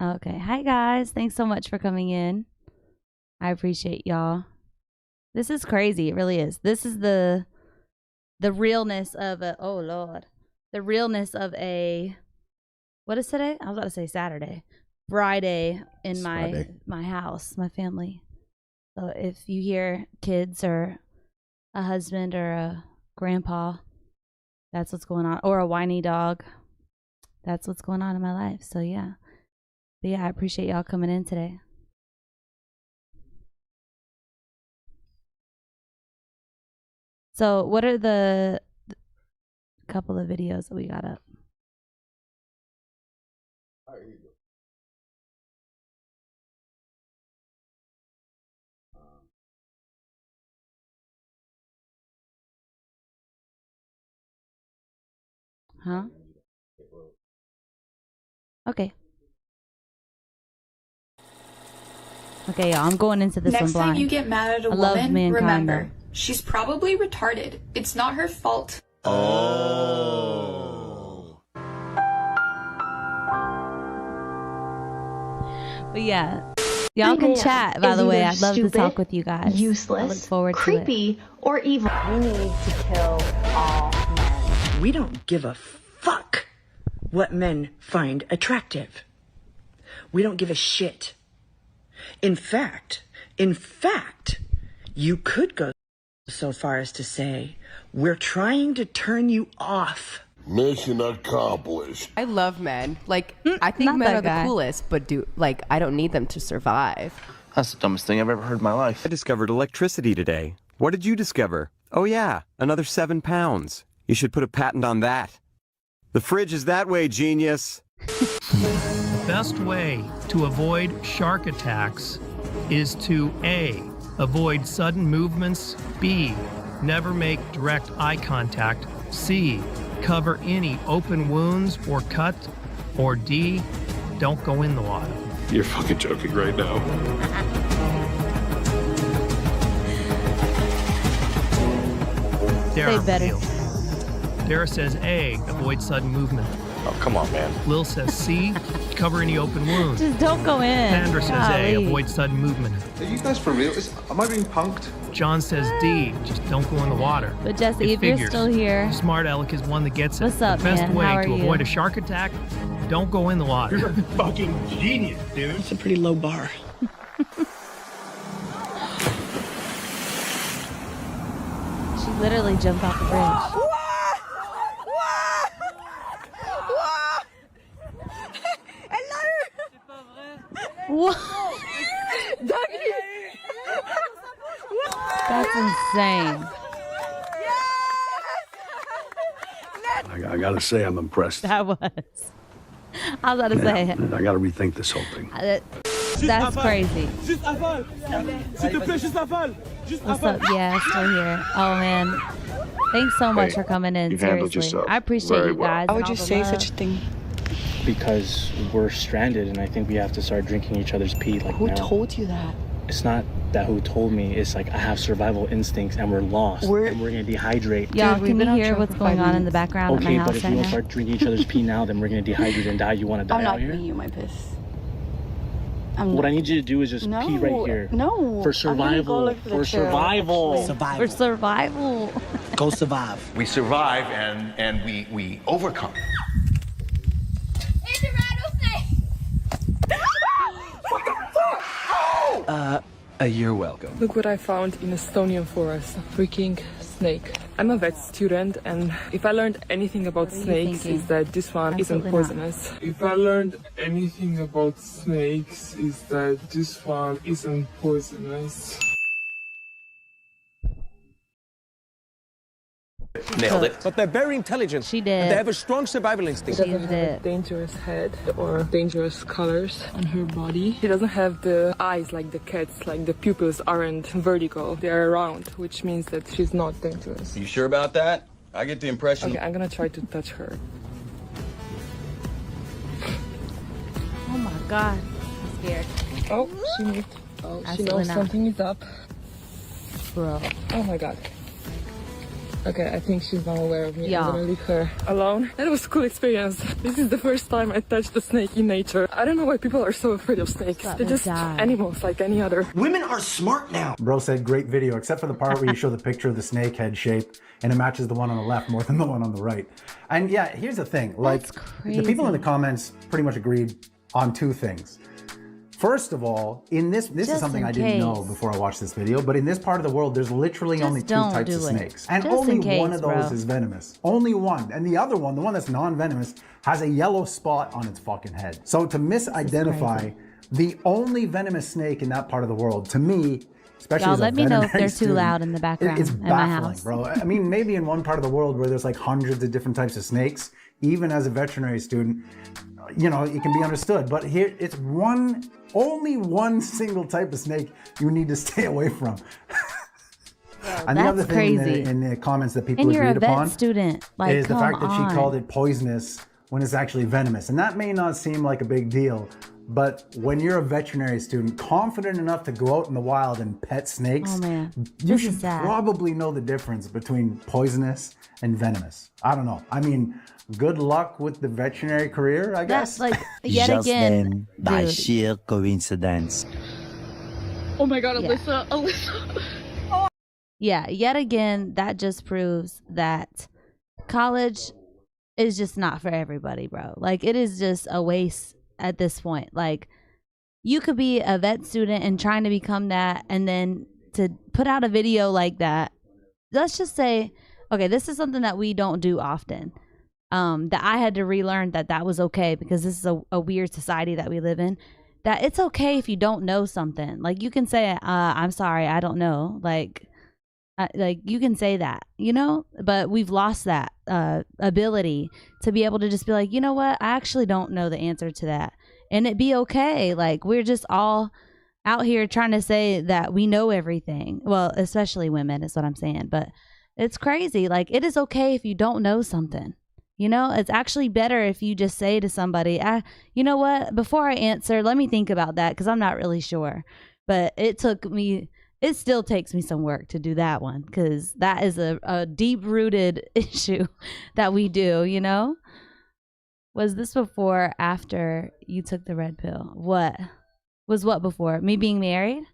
Okay. Hi, guys. Thanks so much for coming in. I appreciate y'all. This is crazy. It really is. This is the realness of a, oh, Lord. The realness of a, what is today? I was about to say Saturday. Friday in my house, my family. So if you hear kids or a husband or a grandpa, that's what's going on. Or a whiny dog. That's what's going on in my life. So yeah. But yeah, I appreciate y'all coming in today. So what are the couple of videos that we got up? Huh? Okay. Okay, y'all, I'm going into this one blind. Next time you get mad at a woman, remember, she's probably retarded. It's not her fault. Oh. But yeah, y'all can chat, by the way. I'd love to talk with you guys. Useless, I look forward creepy, to it. or evil. We need to kill all men. We don't give a fuck what men find attractive. We don't give a shit. In fact, you could go so far as to say, we're trying to turn you off. Mission accomplished. I love men. Like, I think men are the coolest, but I don't need them to survive. That's the dumbest thing I've ever heard in my life. I discovered electricity today. What did you discover? Oh yeah, another 7 pounds. You should put a patent on that. The fridge is that way, genius. The best way to avoid shark attacks is to A, avoid sudden movements, B, never make direct eye contact, C, cover any open wounds or cut, or D, don't go in the water. You're fucking joking right now. Say better. Dara says A, avoid sudden movement. Oh, come on, man. Lil says C, cover any open wounds. Just don't go in. Sandra says A, avoid sudden movement. Are you guys for real? Am I being punked? John says D, just don't go in the water. But Jesse, if you're still here, Smart Alec is one that gets it. What's up, the best man? way How are to you? avoid a shark attack, don't go in the water. You're a fucking genius, dude. It's a pretty low bar. she literally jumped off the bridge. What? That's insane. I gotta say, I'm impressed. That was. I was about to say. I gotta rethink this whole thing. That's crazy. What's up? Yeah, still here. Oh man, thanks so much for coming in. Seriously, I appreciate you guys. Why would you say such a thing? Because we're stranded, and I think we have to start drinking each other's pee. Like, Who told you that? It's not that who told me. It's like I have survival instincts, and we're lost. And we're gonna dehydrate. Y'all, can you hear what's going on in the background at my Okay, house but if right we don't now? start drinking each other's pee now, then we're gonna dehydrate and die. You want to die I'm out not here? giving you my piss. What I need you to do is just pee right here. No. For survival. For survival. For survival. Go survive. We survive and we overcome. It's a rattlesnake! You're welcome. Look what I found in Estonian forest. A freaking snake. I'm a vet student, and if I learned anything about snakes, is that this one isn't poisonous. If I learned anything about snakes, is that this one isn't poisonous. Nailed it. But they're very intelligent. She did. They have a strong survival instinct. She doesn't have a dangerous head or dangerous colors on her body. She doesn't have the eyes like the cats, like the pupils aren't vertical. They're round, which means that she's not dangerous. You sure about that? I get the impression. Okay, I'm gonna try to touch her. Oh my god, I'm scared. Oh, she moved. Oh, she Absolutely knows not. something is up. Bro. Oh my god. Okay, I think she's not aware of me. I'm gonna leave her alone. That was a cool experience. This is the first time I touched a snake in nature. I don't know why people are so afraid of snakes. They're just animals like any other. Women are smart now. Bro said great video, except for the part where you show the picture of the snake head shape and it matches the one on the left more than the one on the right. And yeah, here's the thing. Like, the people in the comments pretty much agreed on two things. First of all, in this is something I didn't know before I watched this video, but in this part of the world, there's literally only two types of snakes. And only one of those is venomous. Only one. And the other one, the one that's non-venomous, has a yellow spot on its fucking head. So to misidentify the only venomous snake in that part of the world, to me, especially y'all as a let me know if they're student, too loud in the background it's in my baffling, house. bro. I mean, maybe in one part of the world where there's like hundreds of different types of snakes, even as a veterinary student, you know, it can be understood. But here, it's only one single type of snake you need to stay away from. And the other thing in the comments that people agreed upon student. Like, is the fact that she called it poisonous when it's actually venomous. And that may not seem like a big deal, but when you're a veterinary student, confident enough to go out in the wild and pet snakes, you should probably know the difference between poisonous and venomous. I don't know. I mean, good luck with the veterinary career, I guess. That's like, yet again, by sheer coincidence. Oh my God, Alyssa. Yeah, yet again, that just proves that college is just not for everybody, bro. Like, it is just a waste at this point. Like, you could be a vet student and trying to become that, and then to put out a video like that, let's just say, okay, this is something that we don't do often. That I had to relearn that was okay, because this is a weird society that we live in, that it's okay if you don't know something. Like, you can say, I'm sorry, I don't know. Like you can say that, you know, but we've lost that ability to be able to just be like, you know what, I actually don't know the answer to that, and it be okay. Like, we're just all out here trying to say that we know everything. Well, especially women is what I'm saying, but it's crazy. Like, it is okay if you don't know something. You know, it's actually better if you just say to somebody, you know what, before I answer, let me think about that, because I'm not really sure. But it still takes me some work to do that one, because that is a deep-rooted issue that we do, you know? Was this before or after you took the red pill? What before? Me being married?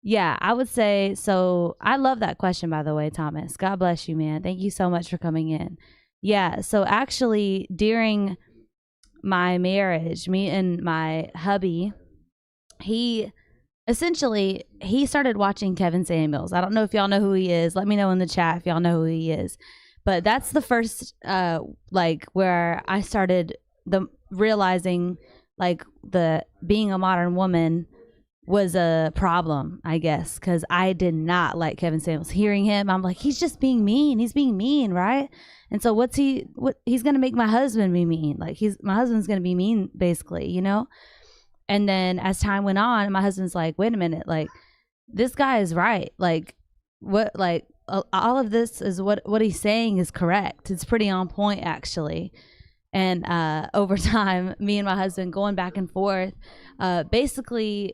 Yeah, I would say so. I love that question, by the way, Thomas. God bless you, man. Thank you so much for coming in. Yeah, so actually, during my marriage, me and my hubby, he started watching Kevin Samuels. I don't know if y'all know who he is. Let me know in the chat if y'all know who he is. But that's the first, where I started realizing, the being a modern woman was a problem, I guess, because I did not like Kevin Samuels. Hearing him, I'm like, he's just being mean. He's being mean, right? And so he's gonna make my husband be mean. Like, my husband's gonna be mean, basically, you know? And then as time went on, my husband's like, wait a minute, like, this guy is right. Like, what, like, all of this is what he's saying is correct. It's pretty on point, actually. And over time, me and my husband going back and forth, basically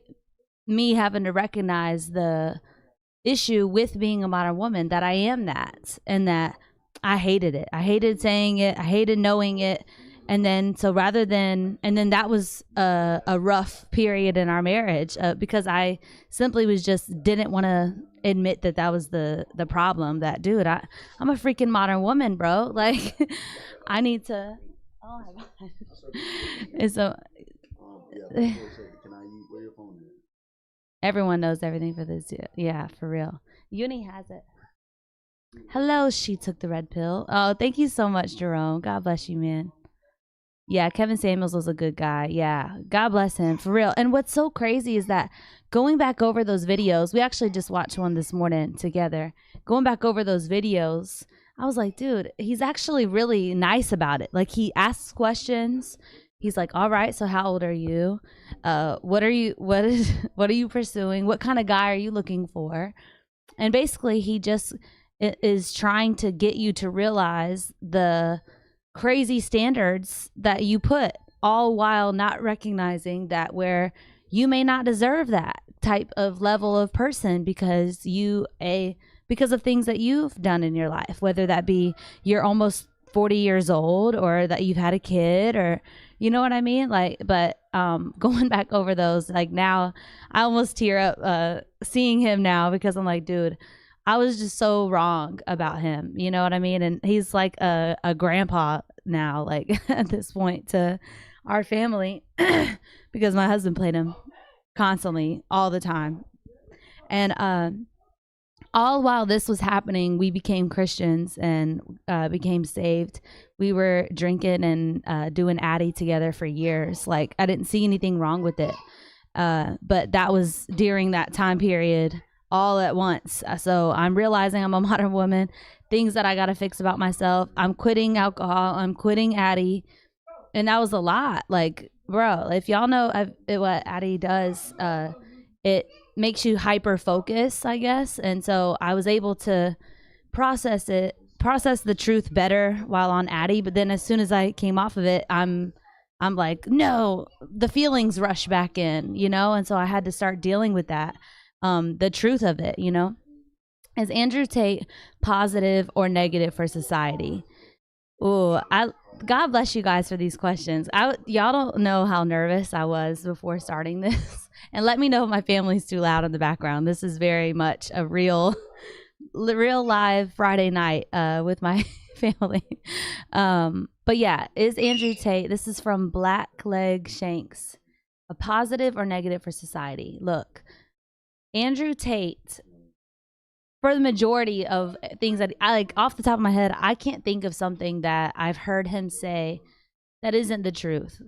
me having to recognize the issue with being a modern woman, that I am that, and that I hated it. I hated saying it. I hated knowing it. And then that was a rough period in our marriage, because I simply didn't want to admit that was the problem. That, dude, I'm a freaking modern woman, bro. Like, I need to, oh my God. And so, everyone knows everything for this. Yeah, for real. Uni has it. Hello, she took the red pill. Oh, thank you so much, Jerome. God bless you, man. Yeah, Kevin Samuels was a good guy. Yeah, God bless him, for real. And what's so crazy is that going back over those videos, we actually just watched one this morning together. Going back over those videos, I was like, dude, he's actually really nice about it. Like, he asks questions. He's like, all right, so how old are you? What are you pursuing? What kind of guy are you looking for? And basically, he just is trying to get you to realize the crazy standards that you put, all while not recognizing that where you may not deserve that type of level of person, because you because of things that you've done in your life, whether that be you're almost 40 years old or that you've had a kid, or you know what I mean? Like, but going back over those, like now I almost tear up seeing him now, because I'm like, dude, I was just so wrong about him. You know what I mean? And he's like a grandpa now, like at this point to our family, because my husband played him constantly all the time. And all while this was happening, we became Christians and became saved. We were drinking and doing Addy together for years. Like, I didn't see anything wrong with it. But that was during that time period all at once. So I'm realizing I'm a modern woman, things that I got to fix about myself. I'm quitting alcohol. I'm quitting Addy. And that was a lot. Like, bro, if y'all know what Addy does, it makes you hyper focus, I guess. And so I was able to process the truth better while on Addy. But then as soon as I came off of it, I'm like, no, the feelings rush back in, you know? And so I had to start dealing with that, the truth of it, you know? Is Andrew Tate positive or negative for society? Ooh, God bless you guys for these questions. Y'all don't know how nervous I was before starting this. And let me know if my family's too loud in the background. This is very much a real live Friday night with my family. But yeah, is Andrew Tate, this is from Blackleg Shanks, a positive or negative for society? Look, Andrew Tate, for the majority of things that I like off the top of my head, I can't think of something that I've heard him say that isn't the truth.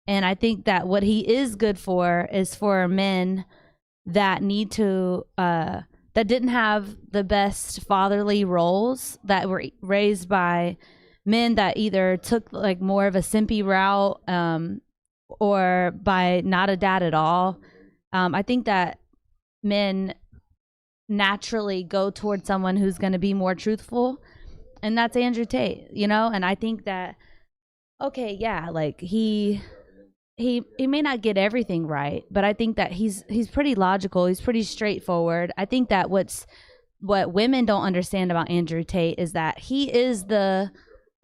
And I think that what he is good for is for men that need to, that didn't have the best fatherly roles, that were raised by men that either took like more of a simpy route, or by not a dad at all. I think that men naturally go towards someone who's going to be more truthful, and that's Andrew Tate, you know? And I think that, okay, yeah, like he may not get everything right, but I think that he's pretty logical. He's pretty straightforward. I think that what women don't understand about Andrew Tate is that he is the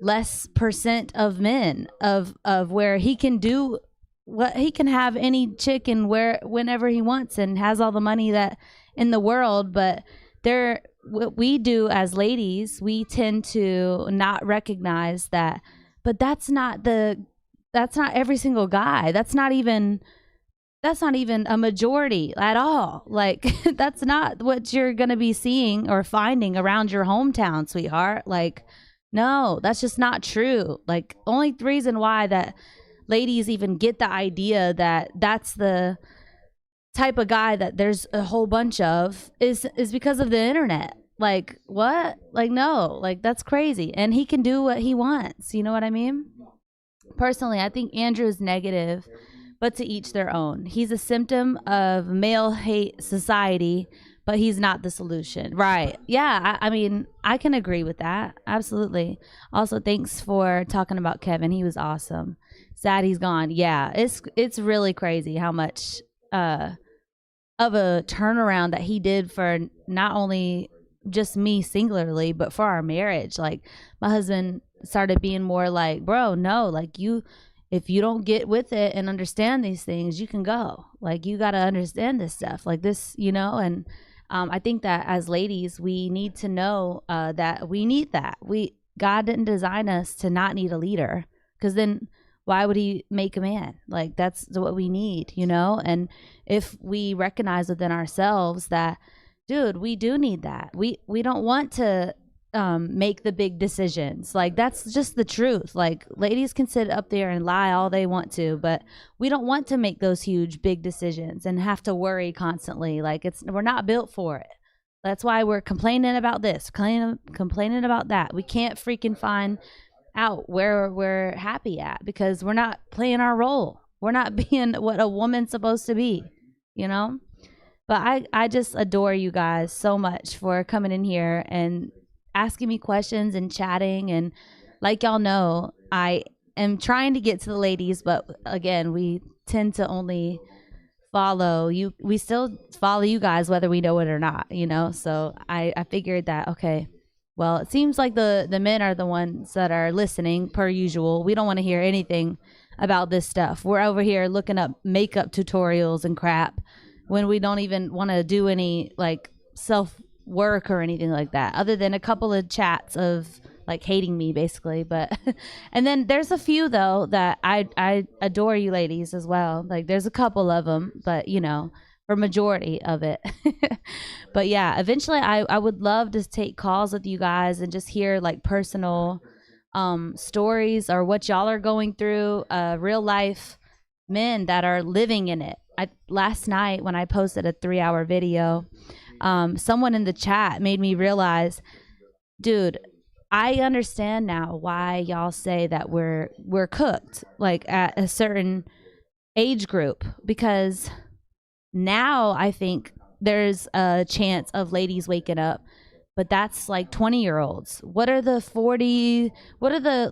less percent of men of where he can do what he can have any chick and whenever he wants and has all the money that in the world. But what we do as ladies, we tend to not recognize that, but that's not every single guy. That's not even a majority at all. Like, that's not what you're going to be seeing or finding around your hometown, sweetheart. Like, no, that's just not true. Like, only reason why that ladies even get the idea that that's the type of guy that there's a whole bunch of is because of the internet. Like, what? Like, no, like, that's crazy. And he can do what he wants. You know what I mean? Personally, I think Andrew is negative, but to each their own. He's a symptom of male hate society, but he's not the solution. Right. Yeah, I mean, I can agree with that. Absolutely. Also, thanks for talking about Kevin. He was awesome. Sad he's gone. Yeah, it's really crazy how much of a turnaround that he did for not only just me singularly, but for our marriage. Like, my husband started being more like, bro, no, like, if you don't get with it and understand these things, you can go. Like, you got to understand this stuff like this, you know? And I think that as ladies, we need to know that we need that. God didn't design us to not need a leader, because then why would he make a man? Like, that's what we need, you know? And if we recognize within ourselves that, dude, we do need that. We don't want to make the big decisions. Like, that's just the truth. Like, ladies can sit up there and lie all they want to, but we don't want to make those huge big decisions and have to worry constantly. Like, we're not built for it. That's why we're complaining about this, complaining about that. We can't freaking find out where we're happy at because we're not playing our role. We're not being what a woman's supposed to be, you know? But I just adore you guys so much for coming in here and asking me questions and chatting. And like y'all know, I am trying to get to the ladies, but again, we tend to only follow you. We still follow you guys whether we know it or not, you know. So I figured that, okay, well, it seems like the men are the ones that are listening per usual. We don't want to hear anything about this stuff. We're over here looking up makeup tutorials and crap when we don't even want to do any like self work or anything like that, other than a couple of chats of like hating me basically. But and then there's a few though that I adore you ladies as well. Like there's a couple of them, but you know, for majority of it. But yeah, eventually I would love to take calls with you guys and just hear like personal stories or what y'all are going through, real life men that are living in it. Last night when I posted a 3-hour video, someone in the chat made me realize, dude, I understand now why y'all say that we're cooked like at a certain age group, because now I think there's a chance of ladies waking up, but that's like 20-year-olds. What are the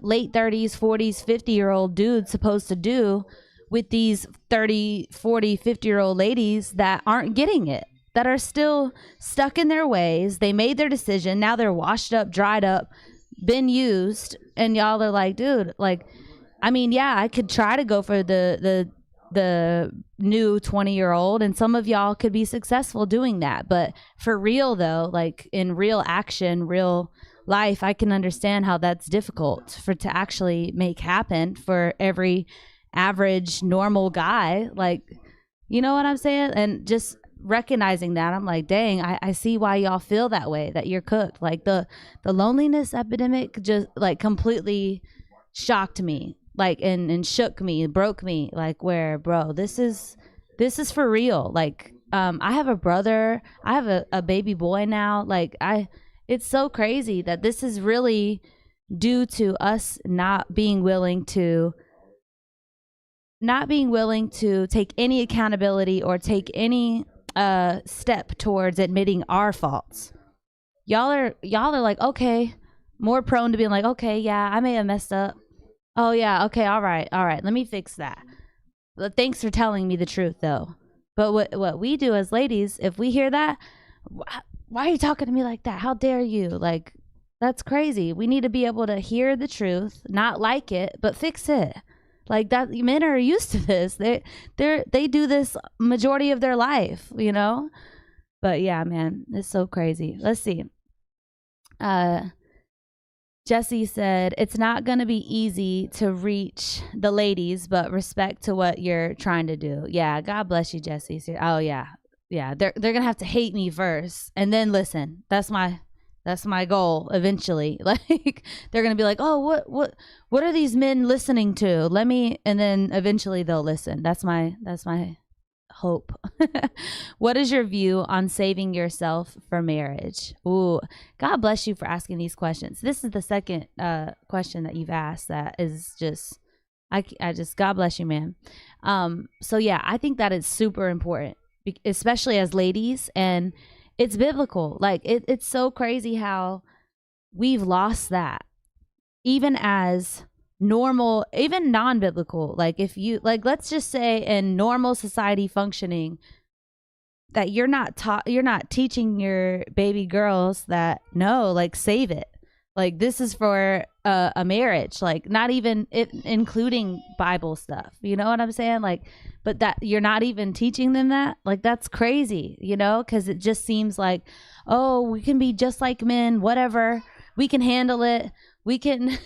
late 30s, 40s, 50-year-old dudes supposed to do with these 30, 40, 50-year-old ladies that aren't getting it, that are still stuck in their ways? They made their decision. Now they're washed up, dried up, been used. And y'all are like, dude, like, I mean, yeah, I could try to go for the new 20-year-old, and some of y'all could be successful doing that. But for real though, like in real action, real life, I can understand how that's difficult to actually make happen for every average normal guy. Like, you know what I'm saying? And just recognizing that, I'm like, dang, I see why y'all feel that way, that you're cooked. Like the loneliness epidemic just like completely shocked me, like and shook me, broke me, like, where, bro, this is for real. Like I have a brother, I have a baby boy now. Like it's so crazy that this is really due to us not being willing to take any accountability or take any step towards admitting our faults. Y'all are like, okay, more prone to being like, okay, yeah, I may have messed up. Oh yeah, okay, all right, let me fix that. But thanks for telling me the truth though. But what we do as ladies, if we hear that, why are you talking to me like that? How dare you? Like, that's crazy. We need to be able to hear the truth, not like it, but fix it. Like that, men are used to this. They do this majority of their life, you know? But yeah, man, it's so crazy. Let's see. Jesse said, it's not going to be easy to reach the ladies, but respect to what you're trying to do. Yeah, God bless you, Jesse. Oh yeah. Yeah, they're going to have to hate me first and then listen. That's my goal eventually. Like they're going to be like, "Oh, what are these men listening to? And then eventually they'll listen." That's my hope. What is your view on saving yourself for marriage? Ooh, God bless you for asking these questions. This is the second question that you've asked that is just, God bless you, man. So yeah, I think that is super important, especially as ladies, and it's biblical. Like it's so crazy how we've lost that, even as normal, even non-biblical. Like if you, like, let's just say in normal society functioning, that you're not teaching your baby girls that, no, like, save it. Like this is for a marriage, like not even including Bible stuff. You know what I'm saying? Like, but that you're not even teaching them that, like, that's crazy, you know? Cause it just seems like, oh, we can be just like men, whatever. We can handle it. We can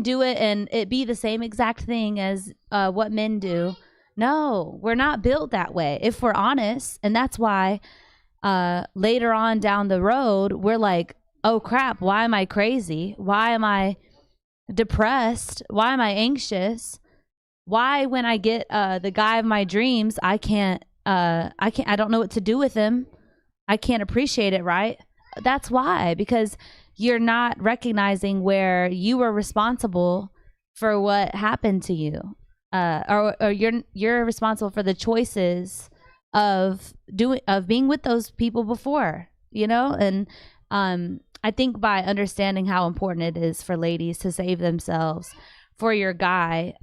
do it and it be the same exact thing as what men do. No, we're not built that way, if we're honest. And that's why later on down the road, we're like, oh crap, why am I crazy? Why am I depressed? Why am I anxious? Why, when I get the guy of my dreams, I don't know what to do with him. I can't appreciate it, right? That's why, because you're not recognizing where you were responsible for what happened to you, or you're responsible for the choices of being with those people before, you know. And I think by understanding how important it is for ladies to save themselves for your guy,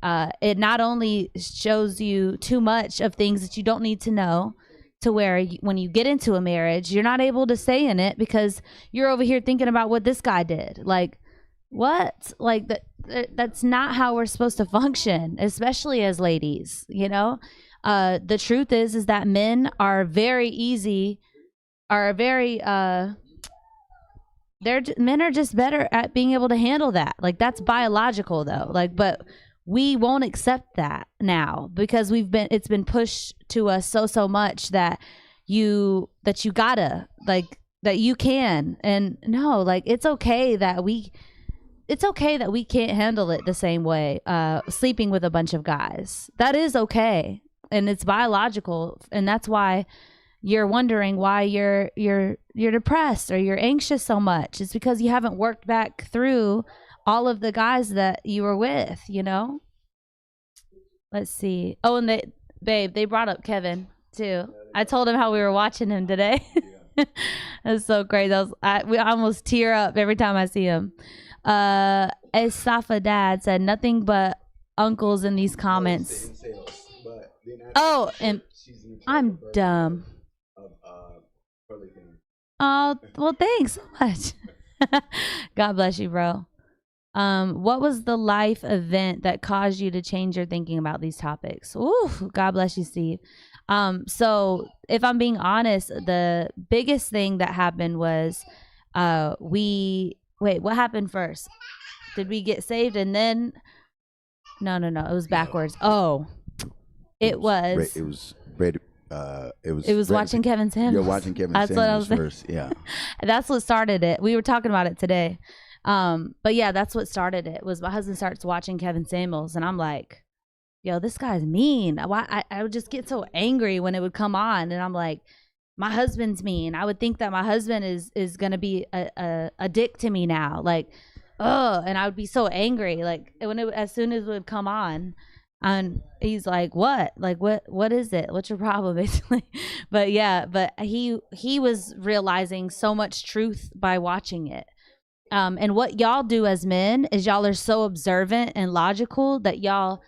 it not only shows you too much of things that you don't need to know, to where when you get into a marriage, you're not able to stay in it because you're over here thinking about what this guy did. Like, what? Like, that's not how we're supposed to function, especially as ladies, you know? The truth is that men are men are just better at being able to handle that. Like, that's biological though. Like, but we won't accept that now because it's been pushed to us so much that you gotta, like, that you can. And no, like, it's okay that we can't handle it the same way, sleeping with a bunch of guys. That is okay. And it's biological. And that's why you're wondering why you're depressed or you're anxious so much. It's because you haven't worked back through all of the guys that you were with, you know? Let's see. Oh, and they brought up Kevin too. I told him how we were watching him today. That's so crazy. We almost tear up every time I see him. Esafa Dad said nothing but uncles in these comments. Oh, and I'm dumb. Oh, well, thanks so much. God bless you, bro. What was the life event that caused you to change your thinking about these topics? Ooh, God bless you, Steve. So if I'm being honest, the biggest thing that happened was, what happened first? Did we get saved and then? No, it was backwards. Oh, it was watching Kevin Samuels. You're watching Kevin Samuels first. Yeah. That's what started it. We were talking about it today. But yeah, that's what started it. Was my husband starts watching Kevin Samuels and I'm like, yo, this guy's mean. I would just get so angry when it would come on and I'm like, my husband's mean. I would think that my husband is going to be a dick to me now. Like, and I would be so angry. Like as soon as it would come on, and he's like, what? Like, what is it? What's your problem, basically? But yeah, but he was realizing so much truth by watching it. And what y'all do as men is y'all are so observant and logical that y'all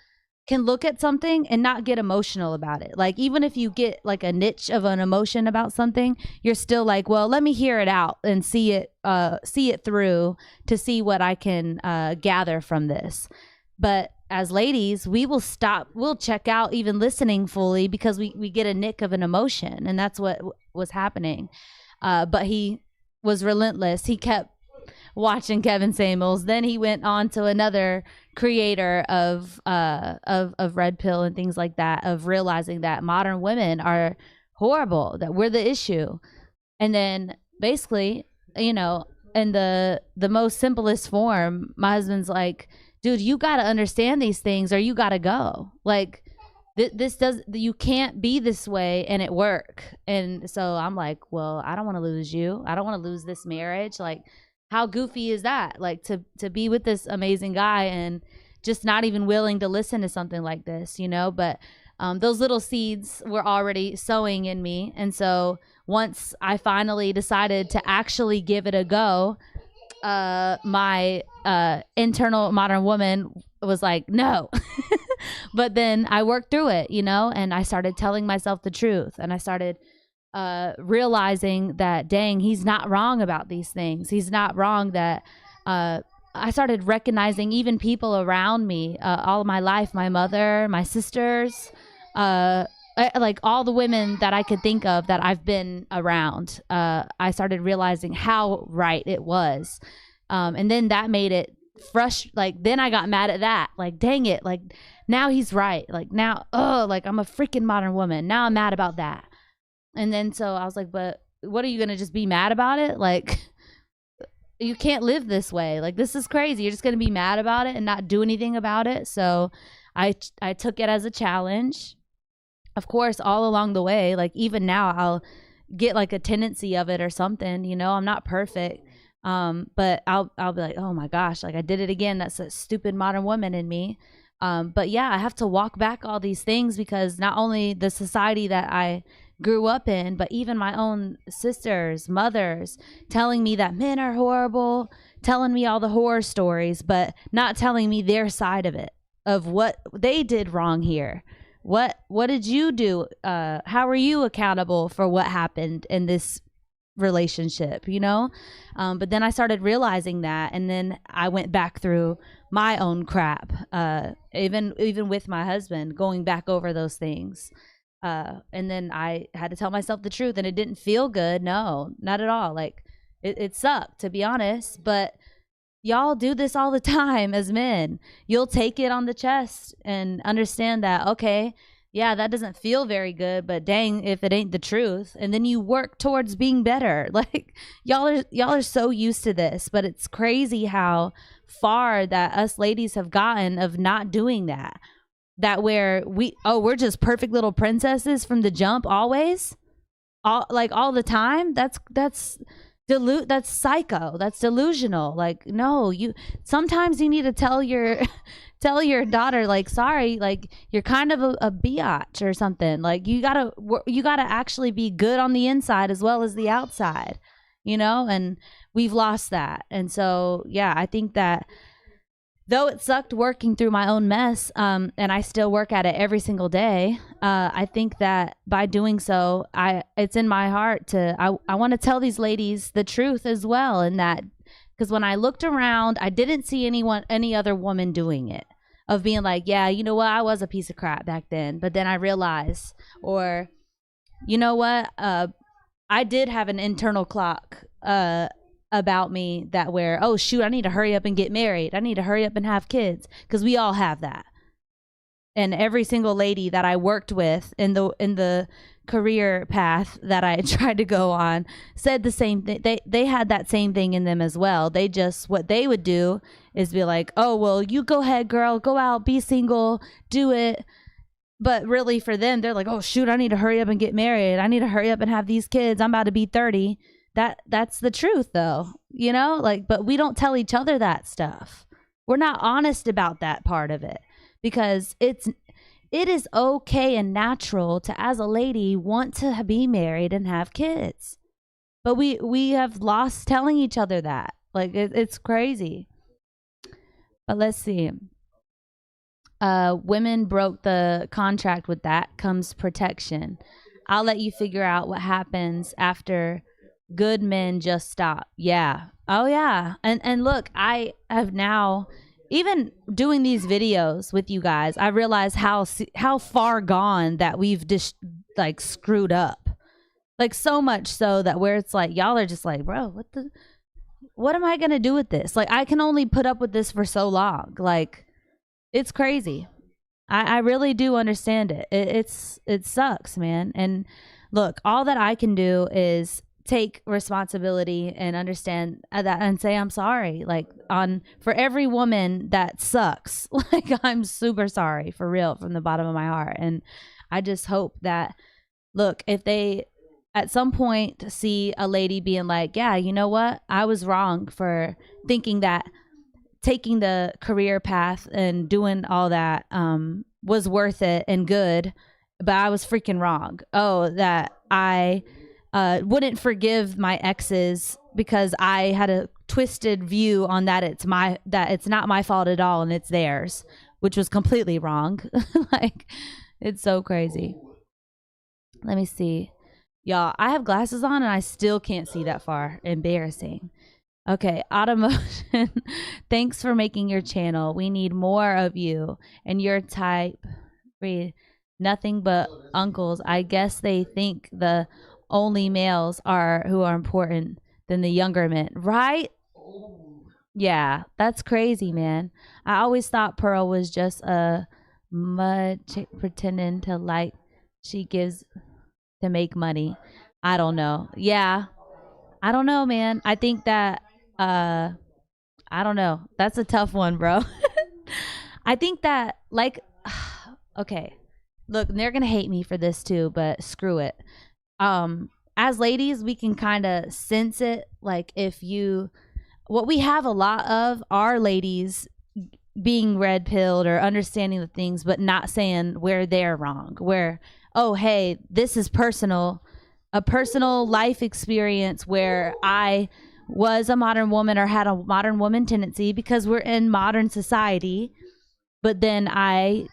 can look at something and not get emotional about it. Like, even if you get like a niche of an emotion about something, you're still like, well, let me hear it out and see it through to see what I can gather from this. But as ladies, we'll check out even listening fully because we get a nick of an emotion, and that's what was happening. But he was relentless. He kept watching Kevin Samuels. Then he went on to another creator of Red Pill and things like that, of realizing that modern women are horrible, that we're the issue. And then basically, you know, in the most simplest form, my husband's like, dude, you got to understand these things or you got to go. Like, you can't be this way and it work. And so I'm like, well, I don't want to lose you. I don't want to lose this marriage. Like, how goofy is that? Like, to be with this amazing guy and just not even willing to listen to something like this, you know? But those little seeds were already sowing in me. And so once I finally decided to actually give it a go, my internal modern woman was like, no. But then I worked through it, you know, and I started telling myself the truth, and I started realizing that, dang, he's not wrong about these things. He's not wrong that I started recognizing even people around me all of my life, my mother, my sisters, like all the women that I could think of that I've been around. I started realizing how right it was. And then that made it like, then I got mad at that. Like, dang it. Like, now he's right. Like, now, like, I'm a freaking modern woman. Now I'm mad about that. And then so I was like, but what, are you going to just be mad about it? Like, you can't live this way. Like, this is crazy. You're just going to be mad about it and not do anything about it. So I took it as a challenge. Of course, all along the way, like, even now I'll get like a tendency of it or something, you know, I'm not perfect. But I'll be like, oh my gosh, like, I did it again. That's a stupid modern woman in me. But yeah, I have to walk back all these things because not only the society that I grew up in, but even my own sisters, mothers telling me that men are horrible, telling me all the horror stories, but not telling me their side of it, of what they did wrong here. What did you do? How are you accountable for what happened in this relationship, you know? But then I started realizing that, and then I went back through my own crap, even with my husband, going back over those things. And then I had to tell myself the truth, and it didn't feel good. No, not at all. Like it sucked, to be honest, but y'all do this all the time as men. You'll take it on the chest and understand that, okay, yeah, that doesn't feel very good, but dang if it ain't the truth. And then you work towards being better. Like y'all are so used to this, but it's crazy how far that us ladies have gotten of not doing that. That where we're just perfect little princesses from the jump always, all the time. That's psycho. That's delusional. Like, no, sometimes you need to tell your daughter, like, sorry, like you're kind of a biatch or something. Like you gotta actually be good on the inside as well as the outside, you know. And we've lost that. And so yeah, I think that though it sucked working through my own mess, and I still work at it every single day, I think that by doing so, it's in my heart I want to tell these ladies the truth as well. And that, because when I looked around, I didn't see any other woman doing it, of being like, yeah, you know what, I was a piece of crap back then, but then I realized, or you know what, I did have an internal clock about me that where, oh shoot, I need to hurry up and get married. I need to hurry up and have kids, because we all have that. And every single lady that I worked with in the career path that I tried to go on said the same thing. They had that same thing in them as well. They just, what they would do is be like, oh, well, you go ahead, girl, go out, be single, do it. But really for them, they're like, oh shoot, I need to hurry up and get married. I need to hurry up and have these kids. I'm about to be 30. That's the truth though, you know, like, but we don't tell each other that stuff. We're not honest about that part of it, because it is okay and natural to, as a lady, want to be married and have kids. But we have lost telling each other that. Like it's crazy. But let's see. Women broke the contract. With that comes protection. I'll let you figure out what happens after good men just stop. Yeah. Oh yeah. And look, I have now, even doing these videos with you guys, I realize how far gone that we've just like screwed up. Like so much so that where it's like y'all are just like, bro, what am I gonna do with this? Like I can only put up with this for so long. Like it's crazy. I really do understand it. It sucks, man. And look, all that I can do is take responsibility and understand that and say I'm sorry, like for every woman that sucks. Like I'm super sorry, for real, from the bottom of my heart. And I just hope that, look, if they at some point see a lady being like, yeah, you know what, I was wrong for thinking that taking the career path and doing all that was worth it and good, but I was freaking wrong. Oh, that I wouldn't forgive my exes because I had a twisted view on that it's not my fault at all and it's theirs, which was completely wrong. Like it's so crazy. Let me see. Y'all, I have glasses on and I still can't see that far. Embarrassing. Okay, Automotion. Thanks for making your channel. We need more of you and your type. Read nothing but uncles. I guess they think the only males who are important than the younger men, right? Yeah, that's crazy, man. I always thought Pearl was just a mud chick pretending to like she gives to make money. I don't know. Yeah, I don't know, man. I think that I don't know. That's a tough one, bro. I think that, like, okay, look, they're gonna hate me for this too, but screw it. As ladies, we can kind of sense it. Like what we have a lot of are ladies being red pilled or understanding the things, but not saying where they're wrong, where, oh, hey, this is a personal life experience where I was a modern woman or had a modern woman tendency because we're in modern society. But then I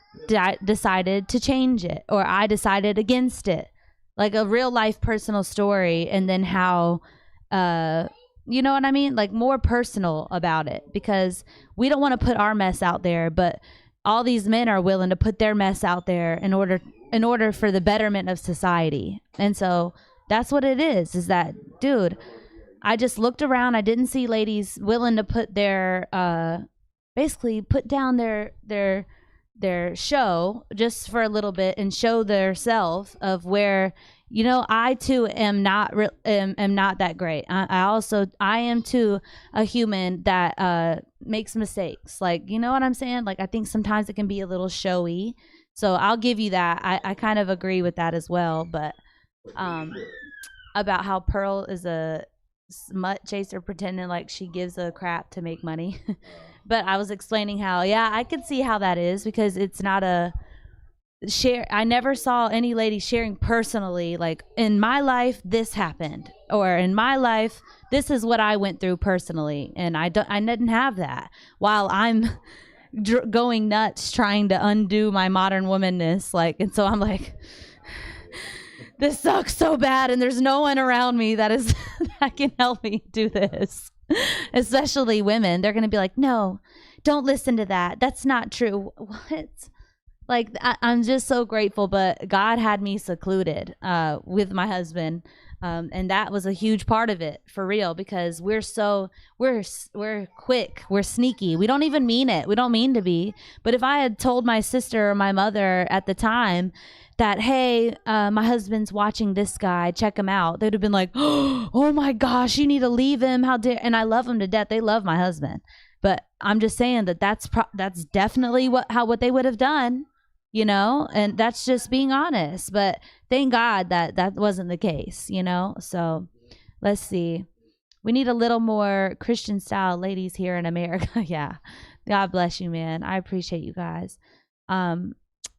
decided to change it, or I decided against it. Like a real life personal story, and then how, you know what I mean? Like more personal about it, because we don't want to put our mess out there, but all these men are willing to put their mess out there in order for the betterment of society. And so that's what it is that, dude, I just looked around. I didn't see ladies willing to put their, basically put down their show just for a little bit and show their self of where, you know, I too am not that great. I am too a human that makes mistakes. Like, you know what I'm saying? Like, I think sometimes it can be a little showy. So I'll give you that. I kind of agree with that as well. But about how Pearl is a smut chaser pretending like she gives a crap to make money. But I was explaining how, yeah, I could see how that is, because it's not a share. I never saw any lady sharing personally, like, in my life this happened, or in my life this is what I went through personally, and I didn't have that while I'm going nuts trying to undo my modern womanness. Like, and so I'm like, this sucks so bad, and there's no one around me that can help me do this. Especially women. They're gonna be like, no, don't listen to that, that's not true. What? Like, I'm just so grateful. But God had me secluded with my husband, and that was a huge part of it, for real, because we're quick, we're sneaky, we don't even mean it, we don't mean to be. But if I had told my sister or my mother at the time that, hey, my husband's watching this guy, check him out, they'd have been like, oh my gosh, you need to leave him, how dare. And I love him to death, they love my husband, but I'm just saying that's definitely what they would have done, you know. And that's just being honest. But thank God that wasn't the case, you know. So let's see, we need a little more Christian style ladies here in America. Yeah, God bless you, man. I appreciate you guys.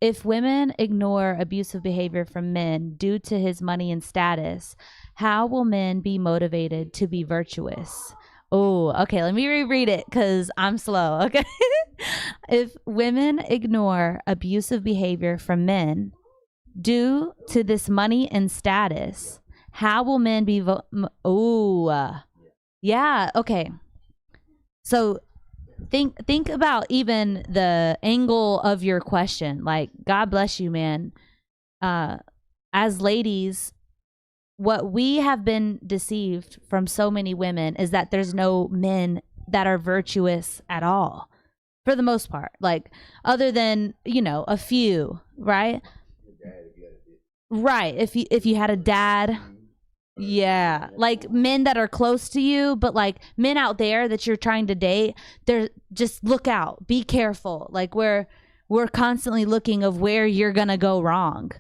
If women ignore abusive behavior from men due to his money and status, how will men be motivated to be virtuous? Oh, okay, let me reread it because I'm slow, okay? If women ignore abusive behavior from men due to this money and status, how will men be yeah, okay. So think about even the angle of your question. Like, God bless you, man. As ladies, what we have been deceived from so many women is that there's no men that are virtuous at all, for the most part. Like, other than, you know, a few, right? Right. If you had a dad. Yeah, like men that are close to you, but like men out there that you're trying to date, they're just, look out, be careful. Like, we're constantly looking of where you're gonna go wrong.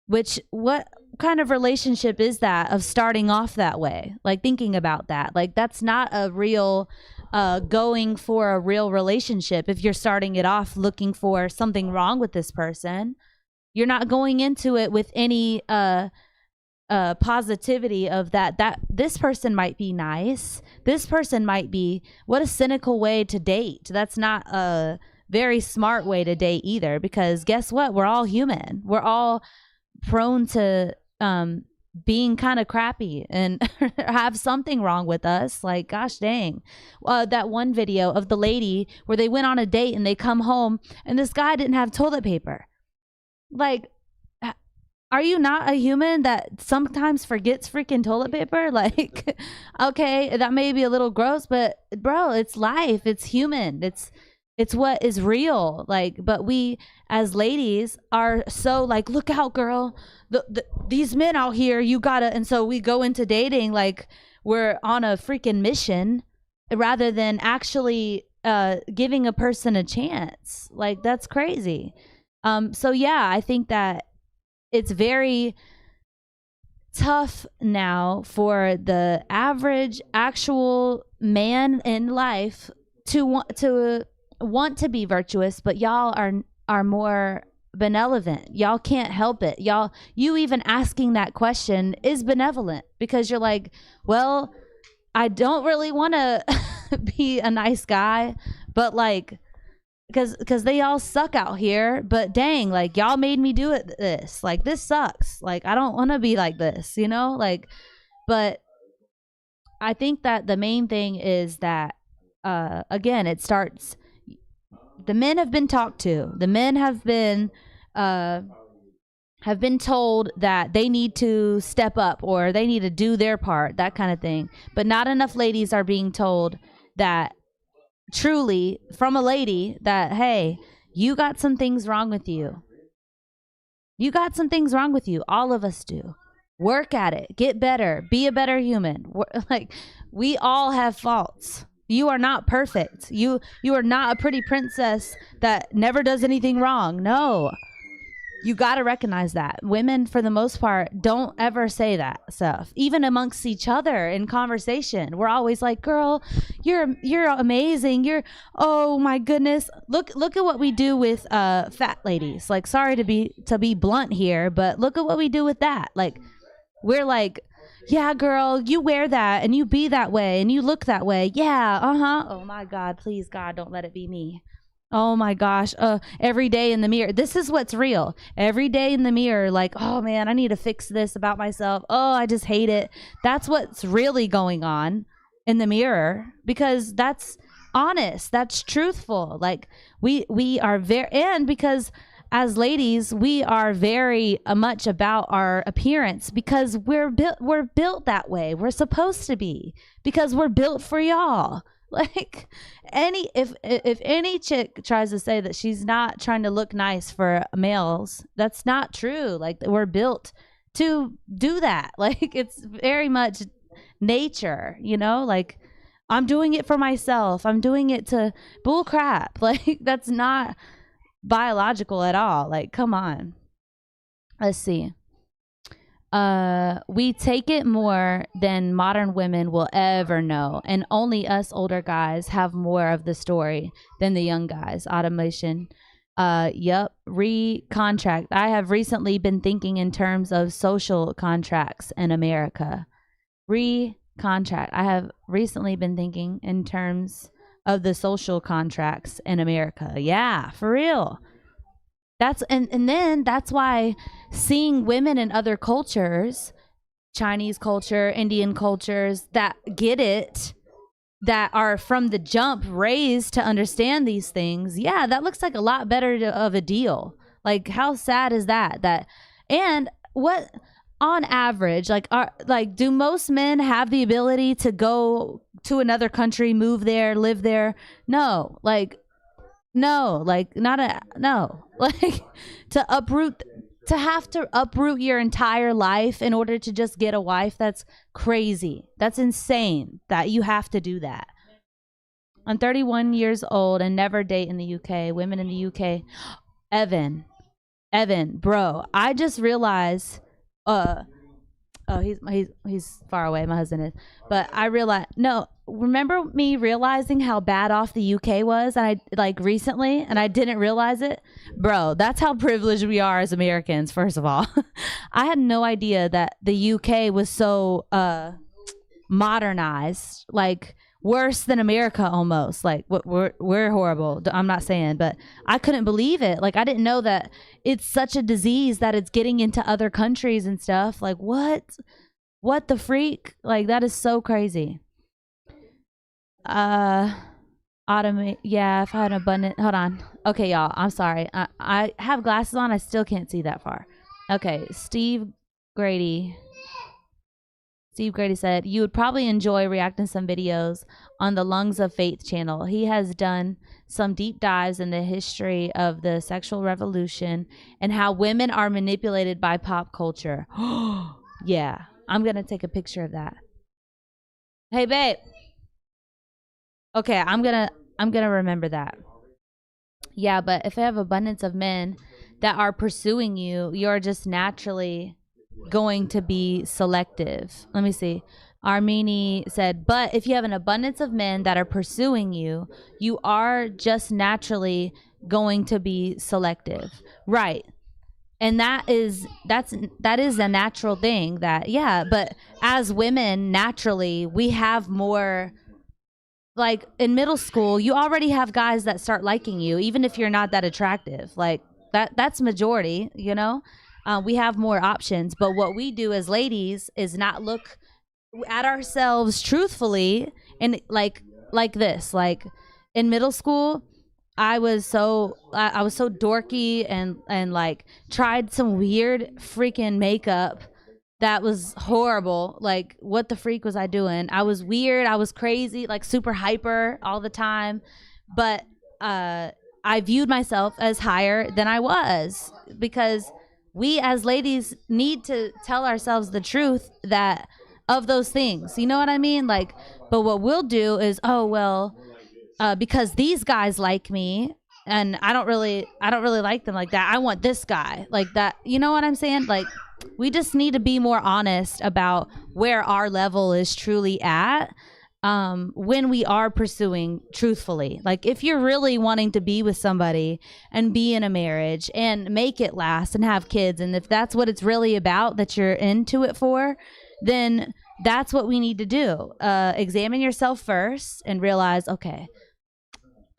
Which, what kind of relationship is that, of starting off that way? Like, thinking about that, like, that's not a real going for a real relationship. If you're starting it off looking for something wrong with this person, you're not going into it with any positivity of that this person might be nice, this person might be. What a cynical way to date. That's not a very smart way to date either, because guess what, we're all human, we're all prone to being kind of crappy and have something wrong with us. Like, gosh dang, that one video of the lady where they went on a date and they come home and this guy didn't have toilet paper. Like, are you not a human that sometimes forgets freaking toilet paper? Like, okay, that may be a little gross, but bro, it's life. It's human. It's what is real. Like, but we as ladies are so like, look out, girl. These men out here, you gotta. And so we go into dating like we're on a freaking mission, rather than actually giving a person a chance. Like, that's crazy. So yeah, I think that it's very tough now for the average actual man in life to want to be virtuous, but y'all are more benevolent. Y'all can't help it. You even asking that question is benevolent, because you're like, well, I don't really want to be a nice guy, but like, because they all suck out here, but dang, like y'all made me do it. This, like, this sucks. Like, I don't want to be like this, you know, like, but I think that the main thing is that, again, it starts, the men have been talked to, the men have been told that they need to step up or they need to do their part, that kind of thing. But not enough ladies are being told that, truly, from a lady, that, hey, you got some things wrong with you. You got some things wrong with you. All of us do. Work at it. Get better. Be a better human. Like, we all have faults. You are not perfect. You are not a pretty princess that never does anything wrong. No. You got to recognize that. Women, for the most part, don't ever say that stuff. Even amongst each other in conversation, we're always like, girl, you're amazing. Oh my goodness. Look at what we do with fat ladies. Like, sorry to be blunt here, but look at what we do with that. Like, we're like, yeah, girl, you wear that and you be that way and you look that way. Yeah, Oh my God, please, God, don't let it be me. Oh my gosh, every day in the mirror. This is what's real. Every day in the mirror, like, oh man, I need to fix this about myself. Oh, I just hate it. That's what's really going on in the mirror, because that's honest. That's truthful. Like, we are very, and because as ladies, we are very much about our appearance, because we're built that way. We're supposed to be, because we're built for y'all. Like, if any chick tries to say that she's not trying to look nice for males, that's not true. Like, we're built to do that. Like, it's very much nature, you know? Like, I'm doing it for myself. I'm doing it to bull crap. Like, that's not biological at all. Like, come on. Let's see. We take it more than modern women will ever know, and only us older guys have more of the story than the young guys. Automation. Yep. Contract. I have recently been thinking in terms of social contracts in America. Contract. I have recently been thinking in terms of the social contracts in America. Yeah, for real. That's and then that's why seeing women in other cultures, Chinese culture, Indian cultures, that get it, that are from the jump raised to understand these things, yeah, that looks like a lot better of a deal. Like, how sad is that? And what, on average, like do most men have the ability to go to another country, move there, live there? No, like to have to uproot your entire life in order to just get a wife, that's crazy. That's insane that you have to do that. I'm 31 years old and never date in the UK. Women in the UK. Evan, bro, I just realized, he's far away, my husband is, but I realized, remember me realizing how bad off the UK was, and recently, and I didn't realize it? Bro, that's how privileged we are as Americans, first of all. I had no idea that the UK was so modernized, like worse than America almost. Like, we're horrible. I'm not saying, but I couldn't believe it. Like, I didn't know that it's such a disease that it's getting into other countries and stuff. Like, what the freak? Like, that is so crazy. Automate. Yeah, if I had an abundant, hold on. Okay, y'all, I'm sorry. I have glasses on. I still can't see that far. Okay, Steve Grady said, you would probably enjoy reacting to some videos on the Lungs of Faith channel. He has done some deep dives in the history of the sexual revolution and how women are manipulated by pop culture. Yeah, I'm going to take a picture of that. Hey, babe. Okay, I'm going to remember that. Yeah, but if I have abundance of men that are pursuing you, you're just naturally going to be selective. Let me see. Armini said, but if you have an abundance of men that are pursuing you, you are just naturally going to be selective. Right. And that is a natural thing that, yeah, but as women, naturally, we have more, like in middle school, you already have guys that start liking you, even if you're not that attractive. Like that's majority, you know? We have more options, but what we do as ladies is not look at ourselves truthfully and like this. Like in middle school, I was so dorky and like tried some weird freaking makeup that was horrible. Like, what the freak was I doing? I was weird. I was crazy, like super hyper all the time. But I viewed myself as higher than I was, because we as ladies need to tell ourselves the truth that of those things. You know what I mean? Like, but what we'll do is, oh, well, because these guys like me and I don't really like them like that. I want this guy like that. You know what I'm saying? Like, we just need to be more honest about where our level is truly at when we are pursuing truthfully. Like, if you're really wanting to be with somebody and be in a marriage and make it last and have kids, and if that's what it's really about, that you're into it for, then that's what we need to do. Examine yourself first and realize, okay,